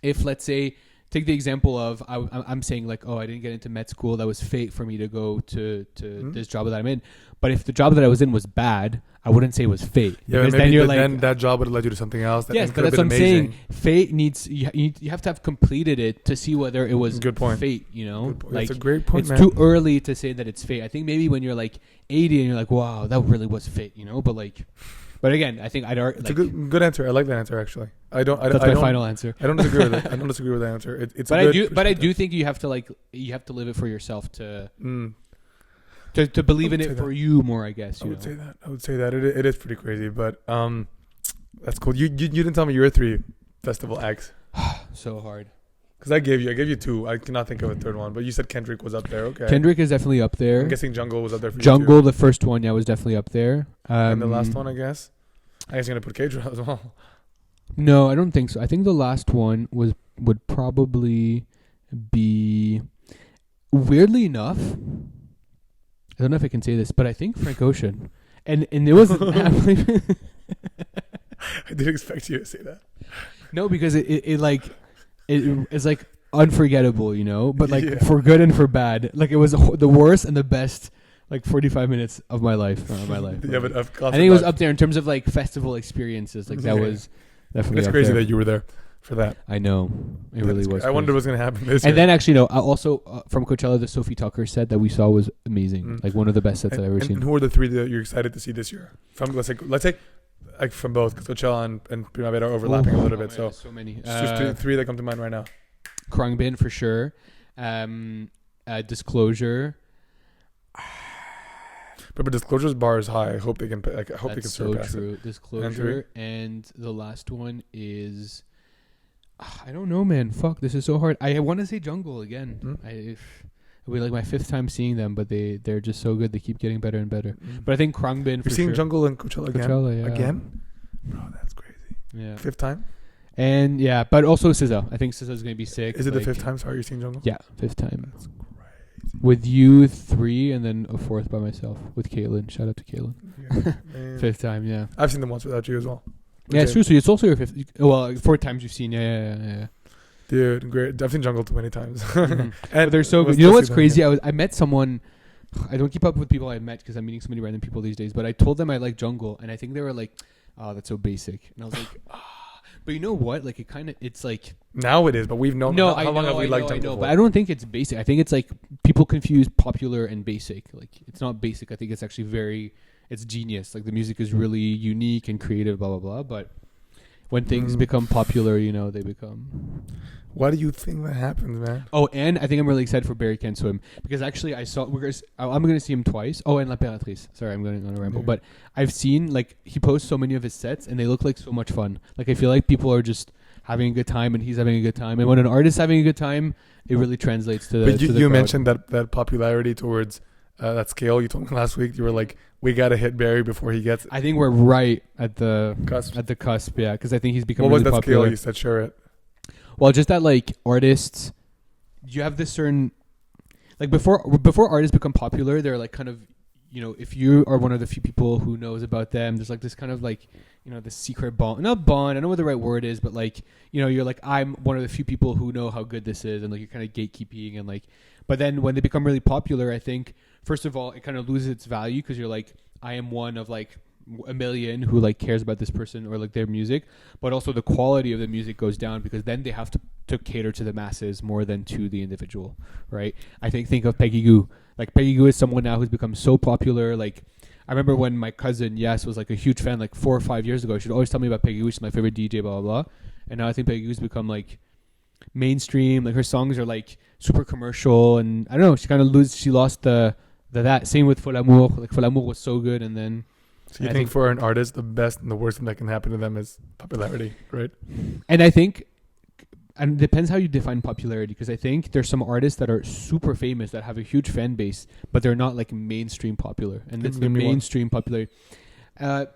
if let's say take the example of I'm saying like, oh, I didn't get into med school, that was fate for me to go to this job that I'm in. But if the job that I was in was bad, I wouldn't say it was fate. Yeah, because maybe then you're then that job would have led you to something else. That yes, but that's what I'm saying. Fate needs you have to have completed it to see whether it was good point. Fate. You know, like that's a great point. It's too early to say that it's fate. I think maybe when you're like 80 and you're like, wow, that really was fate. You know, but again, I think it's a good answer. I like that answer actually. That's my final answer. I don't disagree with it. I don't disagree with that answer. But I do think you have to live it for yourself to believe in it for you more. I guess. I would say that it is pretty crazy, but that's cool. You didn't tell me you were 3 festival acts. So hard. Because I gave you 2. I cannot think of a third one, but you said Kendrick was up there. Okay. Kendrick is definitely up there. I'm guessing Jungle was up there for you Jungle, the first one, was definitely up there. And the last one, I guess you're gonna put Cage as well. No, I don't think so. I think the last one would probably be, weirdly enough, I don't know if I can say this, but I think Frank Ocean. And it wasn't I didn't expect you to say that. No, because it's like unforgettable, you know, but like for good and for bad. Like it was the worst and the best like 45 minutes of my life. Yeah, but I think it was up there in terms of like festival experiences. Like that was definitely. It's crazy that you were there for that. I know it really was. I wonder what's gonna happen this year. And then actually, no. Also from Coachella, the Sophie Tucker set that we saw was amazing. Like one of the best sets I've ever seen. And who are the 3 that you're excited to see this year? From let's say like from both, because Coachella and Primavera are overlapping a little bit. So many. Just 3 that come to mind right now. Krungbin for sure. Disclosure. But Disclosure's bar is high. I hope they can. I hope they can surpass true. it. Disclosure, and the last one is. I don't know, man. Fuck, this is so hard. I want to say Jungle again. It'll be like my 5th time seeing them, but they're just so good. They keep getting better and better. But I think Krungbin. You're seeing Jungle and Coachella again. Coachella, yeah. Again, bro, that's crazy. Yeah. 5th time. And yeah, but also SZA. I think SZA is gonna be sick. Is it the 5th time? Sorry, you're seeing Jungle. Yeah, 5th time. That's crazy. With you 3, and then a 4th by myself with Caitlin. Shout out to Caitlin. Yeah, 5th time, yeah. I've seen them once without you as well. Yeah, it's true. So it's also your fifth. Well, 4 times you've seen. Yeah. Dude, great. I've seen Jungle too many times. And And they're so we'll good. You know still what's see them crazy? again. I met someone. I don't keep up with people I met because I'm meeting so many random people these days. But I told them I like Jungle, and I think they were like, "Oh, that's so basic." And I was like, "Ah." But you know what? Like it's like Now it is, but we've known. no, how long have we liked I Jungle know, for? but I don't think it's basic. I think it's like people confuse popular and basic. Like it's not basic. I think it's actually it's genius. Like the music is really unique and creative, blah blah blah. But when things become popular, they become. Why do you think that happens, man? Oh, and I think I'm really excited for Barry Can't Swim because actually I'm going to see him twice. Oh, and L'Impératrice. Sorry, I'm going on a ramble. Yeah. But I've seen, like, he posts so many of his sets and they look like so much fun. Like, I feel like people are just having a good time and he's having a good time. And when an artist's having a good time, it really translates to the But to the you crowd. mentioned that popularity towards that scale. You told me last week. You were like, we got to hit Barry before he gets I think we're right at the cusp. cusp, yeah, because I think he's become What was really that popular. scale? You said share it. Well, just that, like, artists, you have this certain, like, before artists become popular, they're like kind of, if you are one of the few people who knows about them, there's like this kind of like, the secret bond, not bond, I don't know what the right word is, but like, you're like, I'm one of the few people who know how good this is, and like you're kind of gatekeeping and like, but then when they become really popular, I think, first of all, it kind of loses its value because you're like, I am one of like a million who like cares about this person or like their music, but also the quality of the music goes down because then they have to cater to the masses more than to the individual, right? I think of Peggy Gou. Like Peggy Gou is someone now who's become so popular. Like I remember when my cousin Yes was like a huge fan like 4 or 5 years ago. She'd always tell me about Peggy Gou. She's my favorite DJ, blah blah blah. And now I think Peggy Gou's become like mainstream. Like her songs are like super commercial, and I don't know. She lost the that. Same with Fol Amour. Like Fol Amour was so good, and then. So you think for an artist, the best and the worst thing that can happen to them is popularity, right? And I think, and it depends how you define popularity, because I think there's some artists that are super famous that have a huge fan base, but they're not like mainstream popular. And that's the mainstream popularity.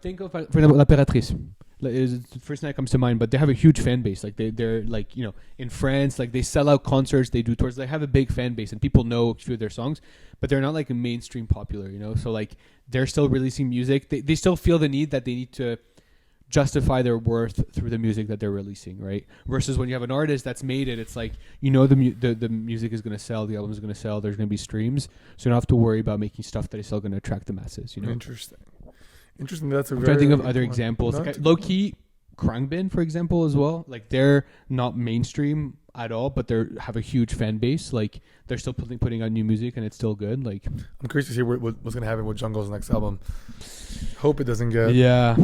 Think of, for example, L'Impératrice. Is the first thing that comes to mind, but they have a huge fan base. Like they're like, in France, like they sell out concerts, they do tours, they have a big fan base and people know a few of their songs, but they're not like a mainstream popular, so like they're still releasing music. They still feel the need that they need to justify their worth through the music that they're releasing, right? Versus when you have an artist that's made it, it's like, the music is going to sell, the album is going to sell, there's going to be streams, so you don't have to worry about making stuff that is still going to attract the masses, Interesting. That's a I'm very. trying to think of other examples. Like low key, Krangbin, for example, as well. Like they're not mainstream at all, but they have a huge fan base. Like they're still putting out new music, and it's still good. Like I'm curious to see what's going to happen with Jungle's next album. Hope it doesn't get. Yeah,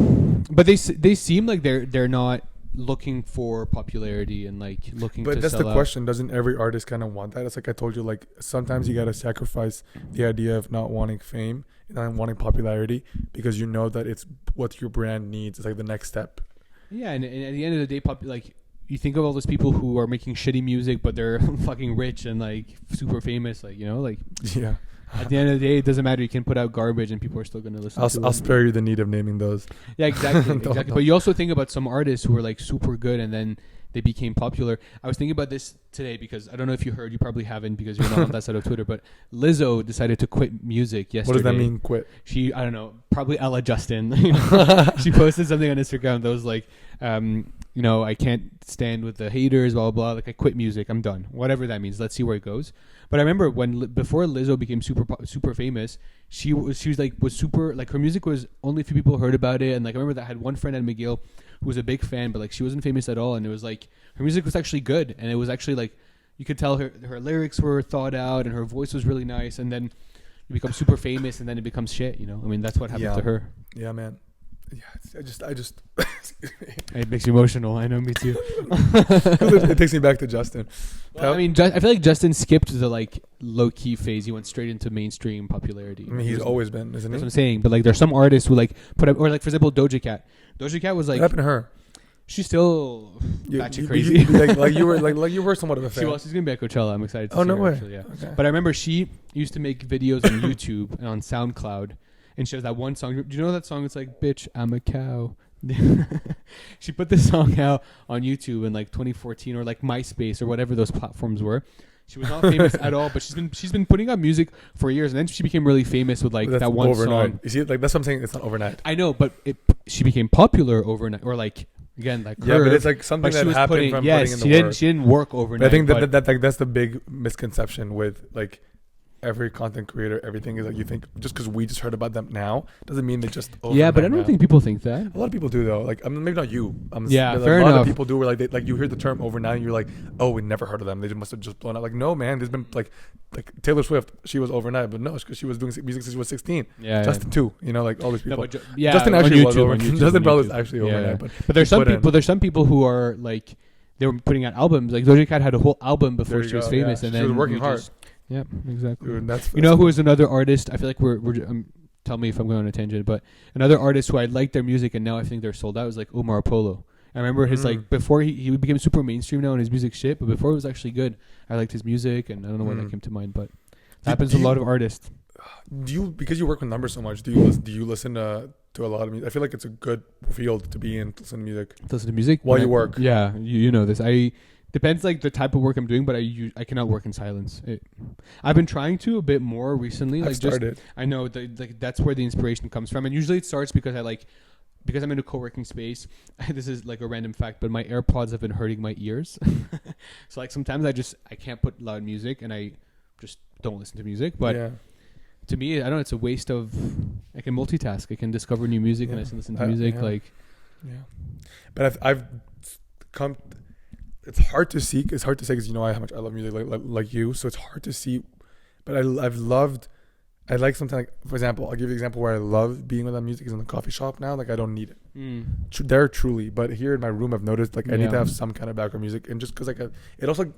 but they seem like they're not looking for popularity and like looking. But to that's sell the question. Doesn't every artist kind of want that? It's like I told you. Like sometimes you got to sacrifice the idea of not wanting fame and not wanting popularity because you know that it's what your brand needs. It's like the next step. Yeah, and at the end of the day, like you think of all those people who are making shitty music, but they're fucking rich and like super famous. Like like Yeah. At the end of the day, it doesn't matter. You can put out garbage and people are still going to listen to it. I'll spare you the need of naming those. Yeah, exactly. Don't. But you also think about some artists who were like super good and then they became popular. I was thinking about this today because I don't know if you heard. You probably haven't because you're not on that side of Twitter. But Lizzo decided to quit music yesterday. What does that mean, quit? I don't know, probably a la Justin. She posted something on Instagram that was like, I can't stand with the haters, blah, blah, blah. Like, I quit music. I'm done. Whatever that means. Let's see where it goes. But I remember before Lizzo became super famous, she was super, like, her music was only a few people heard about it. And, like, I remember that I had one friend at McGill who was a big fan, but, like, she wasn't famous at all. And it was, like, her music was actually good. And it was actually, like, you could tell her lyrics were thought out and her voice was really nice. And then you become super famous and then it becomes shit, I mean, that's what happened to her. Yeah, man. Yeah, I just It makes you emotional. I know, me too. it takes me back to Justin. Well, I mean, I feel like Justin skipped the like low key phase. He went straight into mainstream popularity. I mean, he's always been, isn't he? That's what I'm saying. But like, there's some artists who like put up, or like for example, Doja Cat. Doja Cat was like, what happened to her? She's still batshit crazy. You were somewhat of a fan. She's gonna be at Coachella. I'm excited to see no her, way. actually, yeah. Okay. But I remember she used to make videos on YouTube and on SoundCloud, and she has that one song. Do you know that song? It's like, "Bitch, I'm a cow." She put this song out on YouTube in like 2014 or like MySpace or whatever those platforms were. She was not famous at all, but she's been putting out music for years, and then she became really famous with like That's that one overnight. song. You see, like that's what I'm saying. It's not overnight. I know, but she became popular overnight, or like again, like Yeah, her, but it's like something but she that was happened putting. from Yes, putting in the work. she didn't work overnight. But I think but that that's the big misconception with like every content creator. Everything is like you think just because we just heard about them now doesn't mean they just yeah, but I overnight don't now. think people think that. A lot of people do though. Like I mean, maybe not you. Yeah, but fair a lot enough. of people do. Where like they, like you hear the term overnight, and you're like, oh, we never heard of them. They must have just blown up. Like no, man. There's been like Taylor Swift. She was overnight, but no, it's because she was doing music since she was 16. Yeah, Justin too. You know, like all these No, people. but yeah, Justin on actually was YouTube, over. on YouTube, Justin on probably was YouTube. actually Yeah, overnight. yeah. But But there's he some put in. people. There's some people who are like they were putting out albums. Like Doja Cat had a whole album before There you she was go, famous, yeah. and She then was working you hard. just- yeah, exactly. Dude, that's You know who is another artist? I feel like we're tell me if I'm going on a tangent, but another artist who I liked their music and now I think they're sold out is like Omar Apollo. I remember his like before he became super mainstream now and his music shit, but before it was actually good. I liked his music and I don't know when that came to mind, but it happens to a lot of artists. Do you, because you work with numbers so much, do you listen to a lot of music? I feel like it's a good field to be in, to listen to music. Listen to music While you work. Yeah, you know this. Depends like the type of work I'm doing, but I cannot work in silence. I've been trying to a bit more recently. I've started. I know like that's where the inspiration comes from, and usually it starts because because I'm in a co-working space. This is like a random fact, but my AirPods have been hurting my ears. So like sometimes I can't put loud music, and I just don't listen to music. But yeah. to me, I don't know. It's a waste of. I can multitask. I can discover new music, and I can listen to music. Yeah. Like, yeah. But I've come. It's hard to see. It's hard to say because you know how much I love music, like you. So it's hard to see. But I've loved. I like something like, for example, I'll give you an example where I love being with that music is in the coffee shop now. Like I don't need it. There truly, but here in my room, I've noticed like I need to have some kind of background music, and just because like it also like,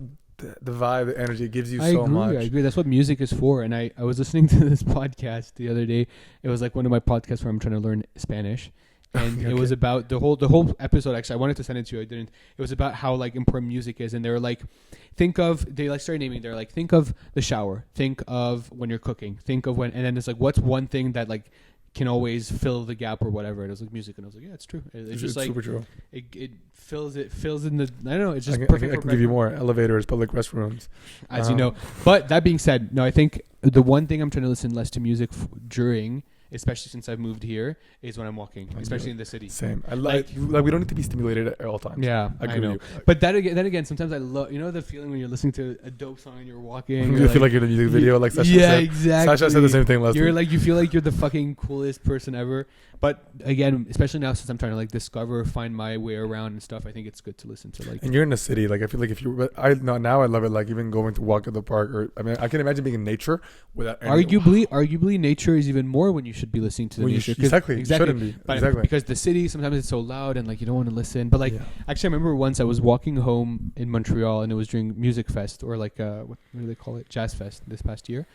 the vibe, the energy, it gives you so much. I agree. That's what music is for. And I was listening to this podcast the other day. It was like one of my podcasts where I'm trying to learn Spanish. And Okay. it was about the whole episode. Actually, I wanted to send it to you. I didn't. It was about how like important music is, and they were like, they like started naming. They're like, think of the shower, think of when you're cooking, think of when, and then it's like, what's one thing that like can always fill the gap or whatever. And it was like music, and I was like, yeah, it's true. It's just like super true. It fills in the. I don't know. It's just I perfect. can give you more elevators, public restrooms, as you know. But that being said, no, I think the one thing I'm trying to listen less to music during, especially since I've moved here, is when I'm walking, especially in the city. Same. I like we don't need to be stimulated at all times. Yeah, I know. with you. But then again, sometimes I love, you know, the feeling when you're listening to a dope song and you're walking. You feel like you're in a music video, like Sasha said. Exactly. Sasha said the same thing last week. You feel like you're the fucking coolest person ever. But again, especially now since I'm trying to like find my way around and stuff, I think it's good to listen to like. And you're in a city, like I feel like if you, now I love it. Like even going to walk at the park, or I mean, I can imagine being in nature without. Arguably, nature is even more when you should be listening to the nature. Exactly. Shouldn't be. But exactly. Because the city sometimes it's so loud and like you don't want to listen. But like actually, I remember once I was walking home in Montreal and it was during Music Fest or like what do they call it, Jazz Fest this past year.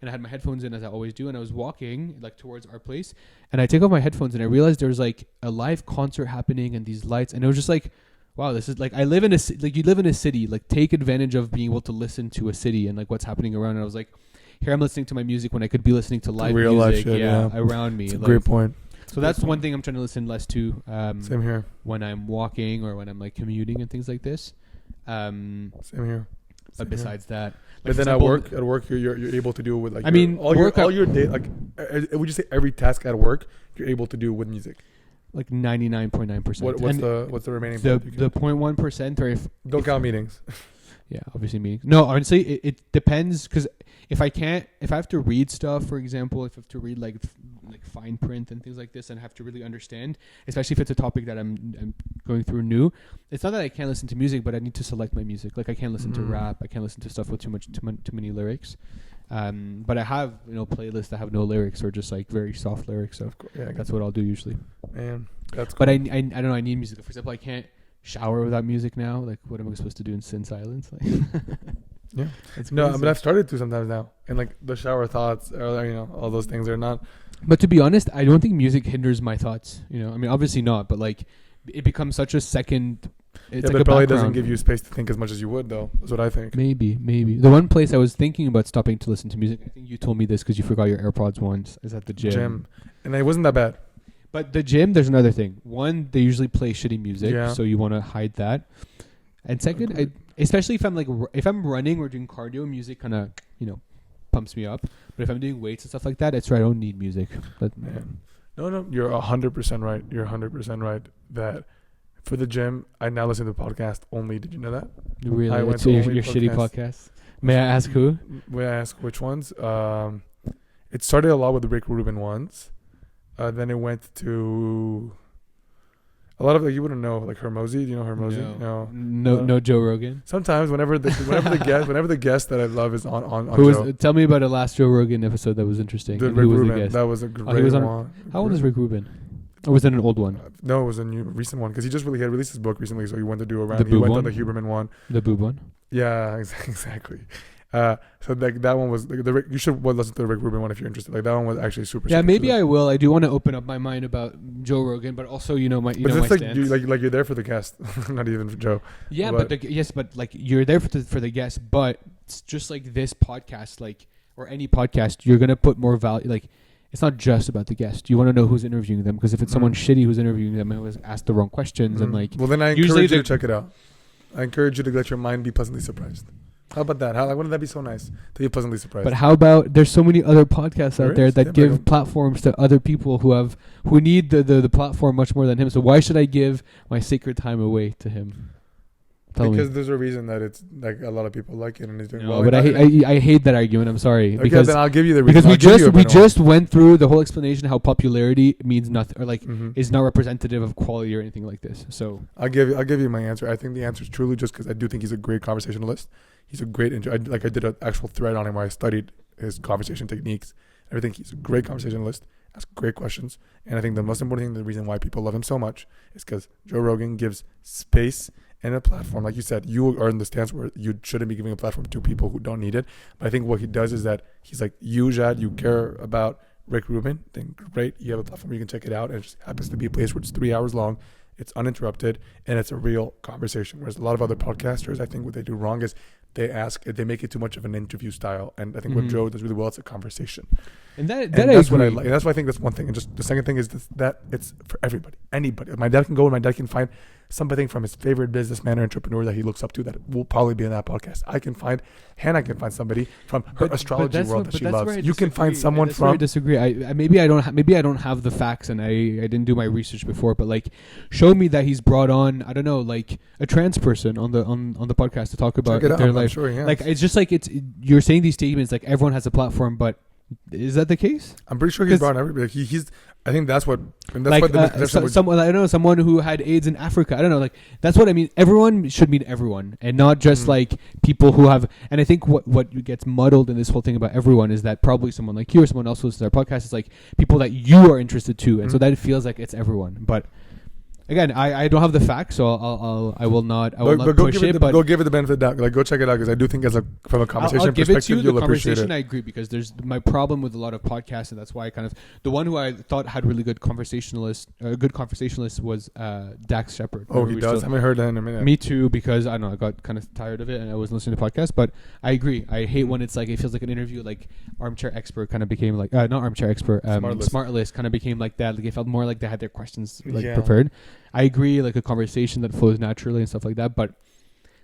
And I had my headphones in as I always do, and I was walking like towards our place, and I take off my headphones and I realized there was like a live concert happening and these lights, and it was just like, wow, this is like you live in a city, like take advantage of being able to listen to a city and like what's happening around. And I was like, here I'm listening to my music when I could be listening to live real music, life shit, around me. It's a great point. So that's one thing I'm trying to listen less to. Same here. When I'm walking or when I'm like commuting and things like this. Same here. But besides that, but then at work, you're able to do it with like. I mean, all your day, like, would you say every task at work you're able to do with music? Like 99.9%. What's the remaining? The 0.1%, or if don't count meetings. Yeah, obviously meetings. No, honestly, it depends, because if I have to read stuff, for example, if I have to read like fine print and things like this, and I have to really understand, especially if it's a topic that I'm going through new, it's not that I can't listen to music, but I need to select my music. Like I can't listen to rap, I can't listen to stuff with too many lyrics. But I have playlists that have no lyrics or just like very soft lyrics. So that's what I'll do usually. Man, that's cool. But I don't know. I need music. For example, I can't shower without music now. Like, what am I supposed to do in silence? Like, yeah. No, but I've started to sometimes now, and like the shower thoughts, or all those things are not. But to be honest, I don't think music hinders my thoughts. I mean, obviously not, but like, it becomes such a second. It's like but it probably doesn't give you space to think as much as you would, though. That's what I think. Maybe. The one place I was thinking about stopping to listen to music, I think you told me this because you forgot your AirPods once, is at the gym. And it wasn't that bad. But the gym, there's another thing. One, they usually play shitty music, so you want to hide that. And second, especially if I'm like if I'm running or doing cardio, music kind of pumps me up. But if I'm doing weights and stuff like that, it's right. I don't need music. But No, you're 100% right. You're 100% right that for the gym, I now listen to the podcast only. Did you know that? Really, I went it's to your only shitty podcast. May I ask who? May I ask which ones? It started a lot with the Rick Rubin ones. Then it went to a lot of you wouldn't know, like Hermosi. Do you know Hermosi? No Joe Rogan. Sometimes whenever the guest that I love is on Who Joe. was? Tell me about a last Joe Rogan episode that was interesting. The And Rick who was the Rubin. guest? That was a great one. How old is Rick Rubin? Or was that an old one? No, it was a new recent one because he had released his book recently, so he went to do a round. The He boob went one? on the Huberman one. The boob one. Yeah, exactly. So like that one was like you should listen to the Rick Rubin one if you're interested. Like that one was actually super. Yeah, super maybe good. I will. I do want to open up my mind about Joe Rogan, but also my But my it's like stance. you're there for the guest, not even for Joe. Yeah, But- but like you're there for the guest, but it's just like this podcast, like or any podcast, you're gonna put more value. Like it's not just about the guest. You want to know who's interviewing them because if it's someone shitty who's interviewing them, I always ask the wrong questions and like. Well, then I usually encourage you to check it out. I encourage you to let your mind be pleasantly surprised. How about that? Wouldn't that be so nice to be pleasantly surprised? But how about there's so many other podcasts There out there is, that yeah, give but- platforms to other people who need the platform much more than him. So why should I give my sacred time away to him? Tell because me. there's a reason that it's like a lot of people like it and he's doing well. But I hate that argument. I'm sorry Okay, because then I'll give you the reason. because we just went through the whole explanation how popularity means nothing or like Mm-hmm. is not representative of quality or anything like this. So I'll give you my answer. I think the answer is truly just because I do think he's a great conversationalist. He's a great. I did an actual thread on him where I studied his conversation techniques. I think he's a great conversationalist. Asks great questions, and I think the most important thing, the reason why people love him so much, is because Joe Rogan gives space and a platform. Like you said, you are in the stance where you shouldn't be giving a platform to people who don't need it. But I think what he does is that he's like, you, Jad, you care about Rick Rubin, then great, you have a platform, you can check it out, and it just happens to be a place where it's 3 hours long, it's uninterrupted, and it's a real conversation. Whereas a lot of other podcasters, I think what they do wrong is they make it too much of an interview style, and I think what Joe does really well, it's a conversation. and And that's what I like. And that's why I think that's one thing. And just the second thing is that it's for everybody, anybody. My dad can go and my dad can find something from his favorite businessman or entrepreneur that he looks up to that will probably be in that podcast. Hannah can find somebody from her astrology world that she loves. You can find someone that's where I from. disagree. Maybe I don't have the facts and I didn't do my research before, but like show me that he's brought on, I don't know, like a trans person on the podcast to talk about Check it out, their I'm life. sure, yeah. Like it's just like you're saying these statements like everyone has a platform, but is that the case? I'm pretty sure he's brought on everybody. Like he's. I think that's what. And that's Like what the misconception was. someone I don't know, someone who had AIDS in Africa. I don't know. Like that's what I mean. Everyone should mean everyone, and not just like people who have. And I think what gets muddled in this whole thing about everyone is that probably someone like you or someone else who listens to our podcast is like people that you are interested to, and so that it feels like it's everyone. But again, I don't have the facts, so I will not push it. But go give it the benefit of the doubt. Like go check it out because I do think from a conversation I'll give it to perspective, you. you'll The appreciate conversation, it. I agree, because there's my problem with a lot of podcasts, and that's why I kind of the one who I thought had really good conversationalist was Dax Shepard. Oh, he does. I haven't heard that in a minute. Me too, because I don't know, I got kind of tired of it and I wasn't listening to podcasts. But I agree. I hate when it's like it feels like an interview, like Armchair Expert kind of became like not Armchair Expert, Smart List kind of became like that. Like it felt more like they had their questions prepared. I agree, like a conversation that flows naturally and stuff like that. But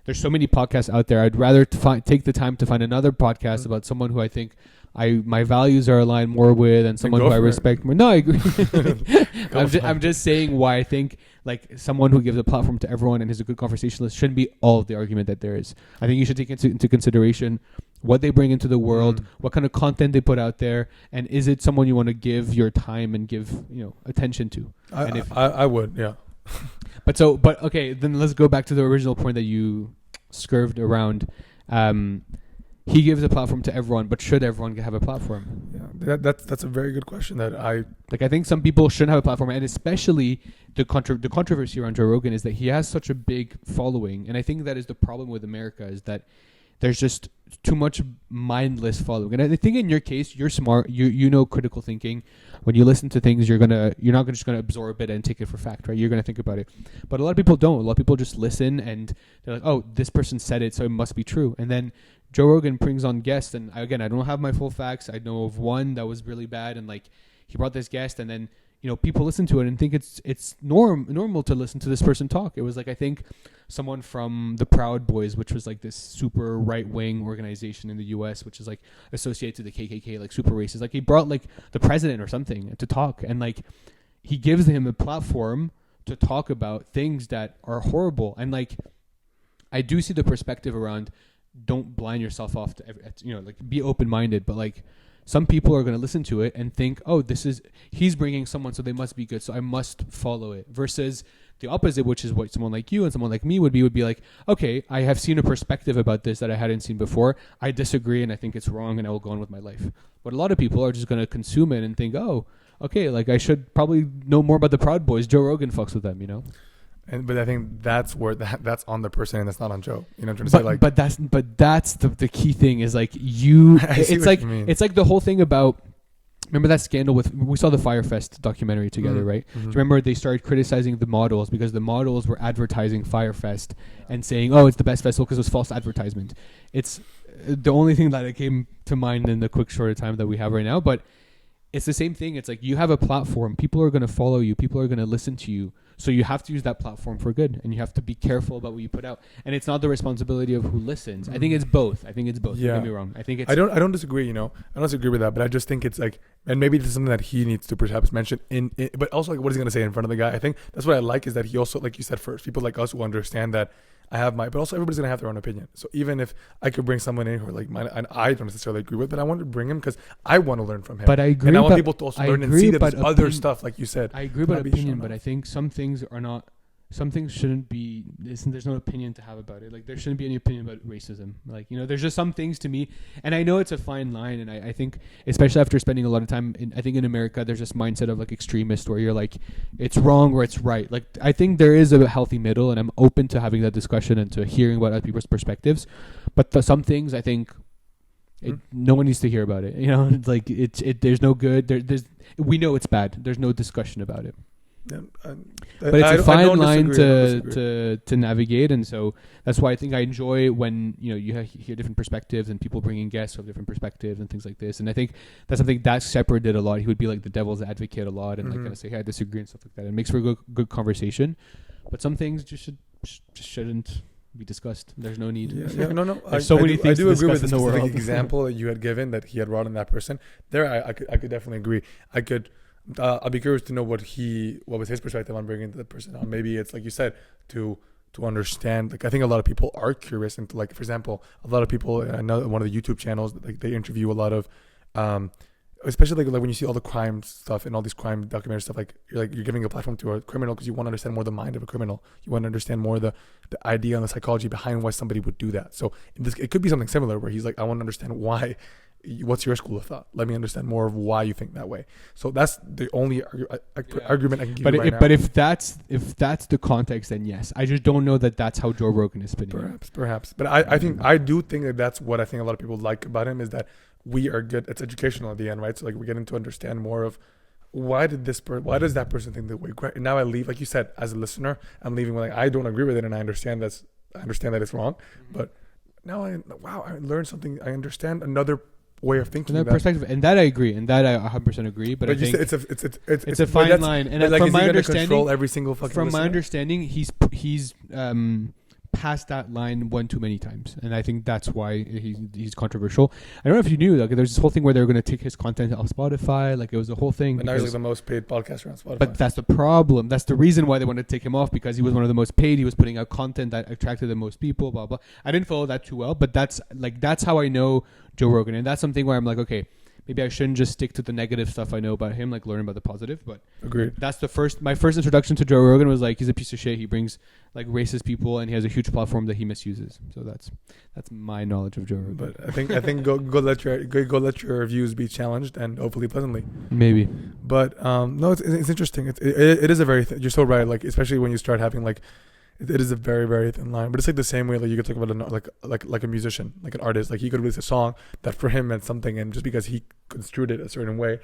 there's so many podcasts out there. I'd rather take the time to find another podcast about someone who I think my values are aligned more with, and someone who I respect more. No, I agree. I'm just saying why I think like someone who gives a platform to everyone and is a good conversationalist shouldn't be all of the argument that there is. I think you should take into consideration what they bring into the world, what kind of content they put out there, and is it someone you want to give your time and give attention to? I would, yeah. But okay, then let's go back to the original point that you scurved around. He gives a platform to everyone, but should everyone have a platform? Yeah, that's a very good question. I think some people shouldn't have a platform, and especially the controversy around Joe Rogan is that he has such a big following, and I think that is the problem with America is that there's just too much mindless following. And I think in your case, you're smart. You know critical thinking. When you listen to things, you're not just gonna absorb it and take it for fact, right? You're gonna think about it. But a lot of people don't. A lot of people just listen and they're like, oh, this person said it, so it must be true. And then Joe Rogan brings on guests, and again, I don't have my full facts. I know of one that was really bad, and like he brought this guest, and then people listen to it and think it's normal to listen to this person talk. It was like, I think someone from the Proud Boys, which was like this super right wing organization in the US, which is like associated to the KKK, like super racist. Like he brought like the president or something to talk, and like he gives him a platform to talk about things that are horrible. And like, I do see the perspective around, don't blind yourself off to like be open-minded, but like some people are going to listen to it and think, oh, he's bringing someone, so they must be good, so I must follow it. Versus the opposite, which is what someone like you and someone like me would be like, okay, I have seen a perspective about this that I hadn't seen before. I disagree and I think it's wrong, and I will go on with my life. But a lot of people are just going to consume it and think, oh, okay, like I should probably know more about the Proud Boys. Joe Rogan fucks with them, But I think that's where that's on the person and that's not on Joe. You know what I'm trying to say? Like, but that's the key thing is like it's like the whole thing about, remember that scandal we saw the Firefest documentary together, right? Mm-hmm. Do you remember they started criticizing the models because the models were advertising Firefest and saying, oh, it's the best festival because it was false advertisement. It's the only thing that came to mind in the quick short time that we have right now. But it's the same thing. It's like you have a platform. People are going to follow you. People are going to listen to you. So you have to use that platform for good, and you have to be careful about what you put out. And it's not the responsibility of who listens. I think it's both. Yeah. Don't get me wrong. I think it's. I don't disagree. I don't disagree with that, but I just think it's like, and maybe this is something that he needs to perhaps mention but also like what is he going to say in front of the guy? I think that's what I like is that he also, like you said first, people like us who understand that but also everybody's gonna have their own opinion. So even if I could bring someone in who like mine, and I don't necessarily agree with, but I want to bring him because I want to learn from him. But I agree. And I want people to also learn and see that there's other stuff, like you said. I agree about opinion, but I think some things shouldn't be. There's no opinion to have about it. Like there shouldn't be any opinion about racism. Like there's just some things to me, and I know it's a fine line. And I think, especially after spending a lot of time, in America, there's this mindset of like extremist where you're like, it's wrong or it's right. Like I think there is a healthy middle, and I'm open to having that discussion and to hearing about other people's perspectives. But some things I think no one needs to hear about it. It's like there's no good. We know it's bad. There's no discussion about it. Yeah, but it's a fine line to navigate, and so that's why I think I enjoy when you hear different perspectives and people bringing guests who have different perspectives and things like this. And I think that's something that Shepard did a lot. He would be like the devil's advocate a lot and like kind of say, hey, I disagree and stuff like that. It makes for a good conversation, but some things just shouldn't be discussed. There's no need. No. There's so many things I do agree with the specific world. Example that you had given that he had brought in that person. There, I could definitely agree. I'll be curious to know what was his perspective on bringing the person on. Maybe it's like you said to understand. Like I think a lot of people are curious, and like for example, a lot of people. I know one of the YouTube channels, like they interview a lot of, especially like when you see all the crime stuff and all these crime documentary stuff. Like you're giving a platform to a criminal because you want to understand more the mind of a criminal. You want to understand more the idea and the psychology behind why somebody would do that. So it could be something similar where he's like, I want to understand why. What's your school of thought? Let me understand more of why you think that way. So that's the only argument I can give you right now. But if that's the context, then yes. I just don't know that that's how Joe Rogan is spinning. Perhaps. But I do think that that's what I think a lot of people like about him is that we are good. It's educational at the end, right? So like we're getting to understand more of why does that person think that way? And now I leave, like you said, as a listener, I'm leaving with like I don't agree with it, and I understand that it's wrong. But now I learned something. I understand another way of thinking, that perspective, and that I agree, and that I 100% agree. But I think it's a fine line, and like, from my understanding, every single fucking from listener? My understanding, he's passed that line one too many times, and I think that's why he's controversial. I don't know if you knew, like, there's this whole thing where they're going to take his content off Spotify, like it was a whole thing. And now he's like the most paid podcaster on Spotify. But that's the problem. That's the reason why they wanted to take him off, because he was one of the most paid. He was putting out content that attracted the most people. Blah blah. I didn't follow that too well, but that's how I know Joe Rogan, and that's something where I'm like, okay, maybe I shouldn't just stick to the negative stuff I know about him, like learn about the positive. But agreed. That's my first introduction to Joe Rogan was like, he's a piece of shit. He brings like racist people, and he has a huge platform that he misuses. So that's my knowledge of Joe Rogan. But I think go let your views be challenged, and hopefully pleasantly. Maybe. But no, it's interesting. It is a very you're so right. Like especially when you start having like. It is a very, very thin line, but it's like the same way like you could talk about like a musician, like an artist. Like he could release a song that for him meant something, and just because he construed it a certain way,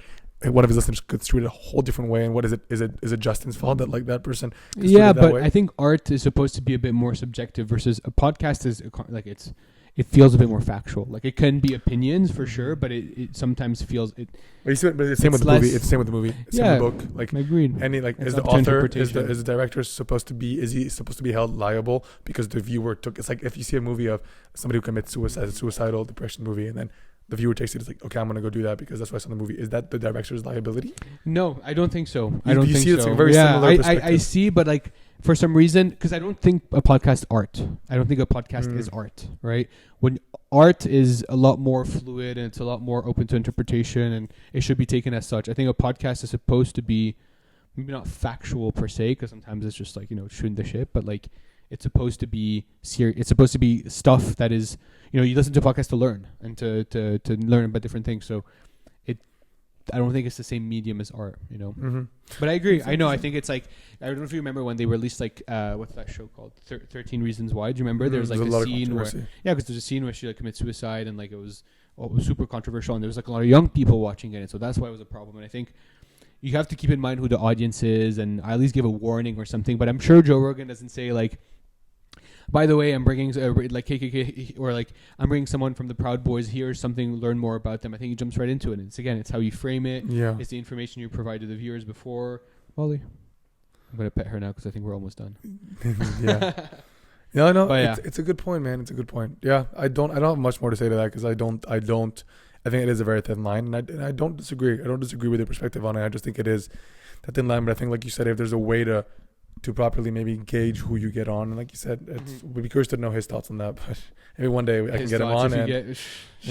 one of his listeners construed it a whole different way. And what is it? Is it Justin's fault that like that person? Yeah, but way? I think art is supposed to be a bit more subjective. Versus a podcast is like it's it feels a bit more factual. Like it can be opinions for sure, but it sometimes feels it. But you see, but it's the same with the movie. It's the same with the movie. It's the same with the book. Like agreed. any like It's is the up to author is interpretation. the director supposed to be is he supposed to be held liable because the viewer took it's like if you see a movie of somebody who commits suicide, a suicidal depression movie, and then the viewer takes it, it's like, okay, I'm gonna go do that because that's why I saw the movie. Is that the director's liability? No, I don't think so. I don't think so. It's like a very similar I perspective. see, but like for some reason, because I don't think a podcast art. I don't think a podcast is art, right? When art is a lot more fluid and it's a lot more open to interpretation, and it should be taken as such. I think a podcast is supposed to be maybe not factual per se, because sometimes it's just like shooting the shit, but like it's supposed to be serious. It's supposed to be stuff that is you listen to a podcast to learn and to learn about different things. So I don't think it's the same medium as art, But I agree. I know. I think it's like I don't know if you remember when they released like what's that show called? 13 Reasons Why. Do you remember? There's like a scene where because there's a scene where she like commits suicide and like it was super controversial and there was like a lot of young people watching it, and so that's why it was a problem. And I think you have to keep in mind who the audience is, and I at least give a warning or something. But I'm sure Joe Rogan doesn't say like, by the way, I'm bringing like KKK or like I'm bringing someone from the Proud Boys here or something. Learn more about them. I think he jumps right into it. And it's how you frame it. Yeah. It's the information you provide to the viewers before. Molly, I'm gonna pet her now because I think we're almost done. Yeah. No, no. But it's a good point, man. It's a good point. Yeah. I don't have much more to say to that because I think it is a very thin line, and I don't disagree. I don't disagree with your perspective on it. I just think it is that thin line. But I think, like you said, if there's a way to properly maybe gauge who you get on, and like you said, we'd be curious to know his thoughts on that. But maybe one day I can get him on and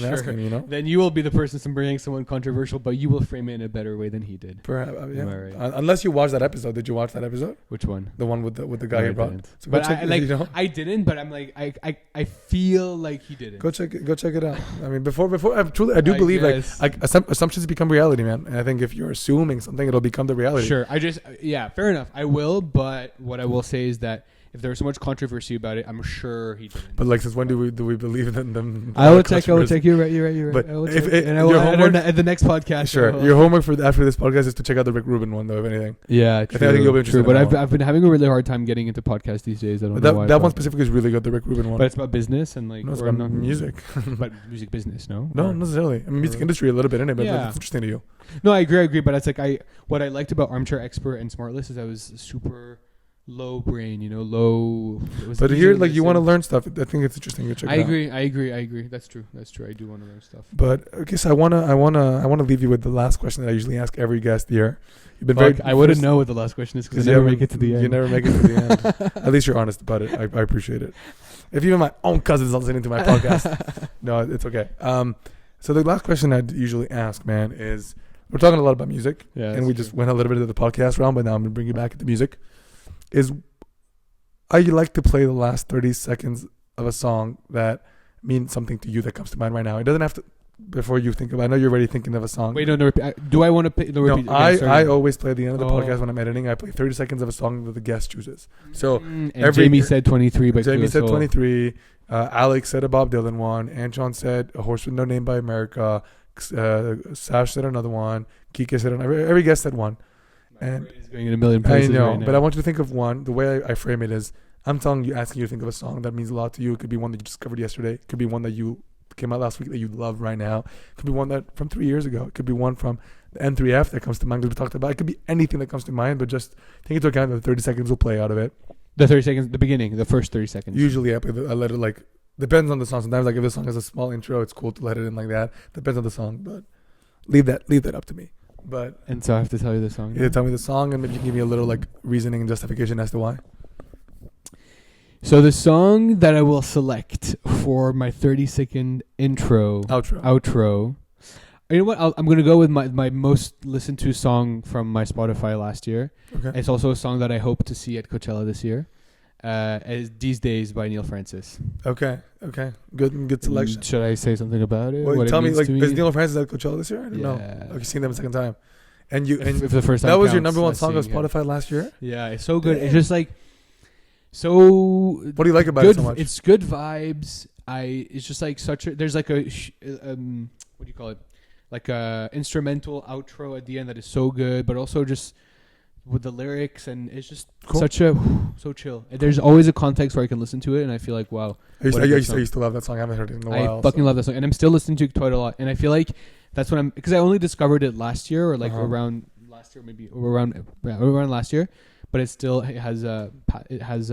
ask him. Then you will be the person bringing someone controversial, but you will frame it in a better way than he did. Perhaps, yeah. Right? Unless you watched that episode. Did you watch that episode? Which one? The one with the guy he brought. So but I didn't. But I'm like I feel like he didn't. Go check it out. I mean, before I do believe like assumptions become reality, man. And I think if you're assuming something, it'll become the reality. Sure. Fair enough. I will. But what I will say is that if there was so much controversy about it, I'm sure he didn't. But like, since when do we believe in them? I will check. You're right. But I will at the next podcast. Sure. Your homework after this podcast is to check out the Rick Rubin one, though. If anything. Yeah, true. I think you'll be interested. But I've been having a really hard time getting into podcasts these days. I don't know why. That one specifically is really good. The Rick Rubin one. But it's about business and like. No, it's about music. But music business, no. No, not necessarily. I mean, music industry a little bit in it, but it's interesting to you. No, I agree. But it's like what I liked about Armchair Expert and Smartlist is I was super low brain, low. But here, like, you want to learn stuff. I think it's interesting to check. I agree. That's true. I do want to learn stuff. But okay, so I wanna leave you with the last question that I usually ask every guest here. You've been I wouldn't know what the last question is because I never make it to the end. You never make it to the end. At least you're honest about it. I appreciate it. If even my own cousin's not listening to my podcast, no, it's okay. So the last question I usually ask, man, is we're talking a lot about music, and we just went a little bit into the podcast realm, but now I'm gonna bring you back into music. I like to play the last 30 seconds of a song that means something to you that comes to mind right now. It doesn't have to, before you think about it. I know you're already thinking of a song. Wait, no, do I want to play? No, I always play at the end of the podcast when I'm editing. I play 30 seconds of a song that the guest chooses. So Jamie said 23, but Jamie said 23. Alex said a Bob Dylan one. Anton said A Horse with No Name by America. Sash said another one. Kike said another. Every guest said one. And it's going in a million places. I know, right now. but I want you to think of one. The way I frame it is, I'm asking you to think of a song that means a lot to you. It could be one that you discovered yesterday. It could be one that you came out last week that you love right now. It could be one that from 3 years ago. It could be one from the N3F that comes to mind because we talked about. It could be anything that comes to mind, but just take into account that the 30 seconds will play out of it. The 30 seconds, the beginning, the first 30 seconds. Usually I let it like, depends on the song. Sometimes like if the song has a small intro, it's cool to let it in like that. Depends on the song, but leave that up to me. And so I have to tell you the song. Yeah, tell me the song, and maybe you can give me a little like reasoning and justification as to why. So the song that I will select for my 30-second outro. You know what? I'm gonna go with my most listened to song from my Spotify last year. Okay. It's also a song that I hope to see at Coachella this year. As These Days by Neil Francis. Okay. Good selection. Should I say something about it? Well, tell me, like, is Neil Francis at Coachella this year? I don't know. Have you seen them a second time? And if the first time that was your number one song on Spotify last year? Yeah, it's so good. It's just like so. What do you like about it so much? It's good vibes. It's just like there's like a what do you call it? Like a instrumental outro at the end that is so good, but also just with the lyrics, and it's just Cool. so chill. And there's always a context where I can listen to it, and I feel like, wow, I used, what I a good used, I song. used to love that song. I haven't heard it in a I while. fucking love that song, and I'm still listening to it quite a lot. And I feel like that's what I'm, because I only discovered it last year, or like around last year, maybe or around last year. But it has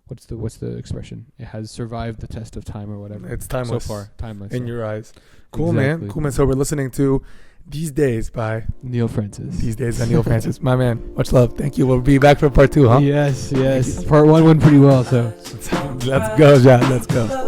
what's the expression? It has survived the test of time or whatever. It's timeless. So far, timeless. In yeah. your eyes. Cool, Exactly. man. Cool, man. So we're listening to These Days by Neil Francis. These Days by Neil Francis. My man. Much love. Thank you. We'll be back for part 2, huh? Yes. Part 1 went pretty well, so. Let's go, Jad. Let's go.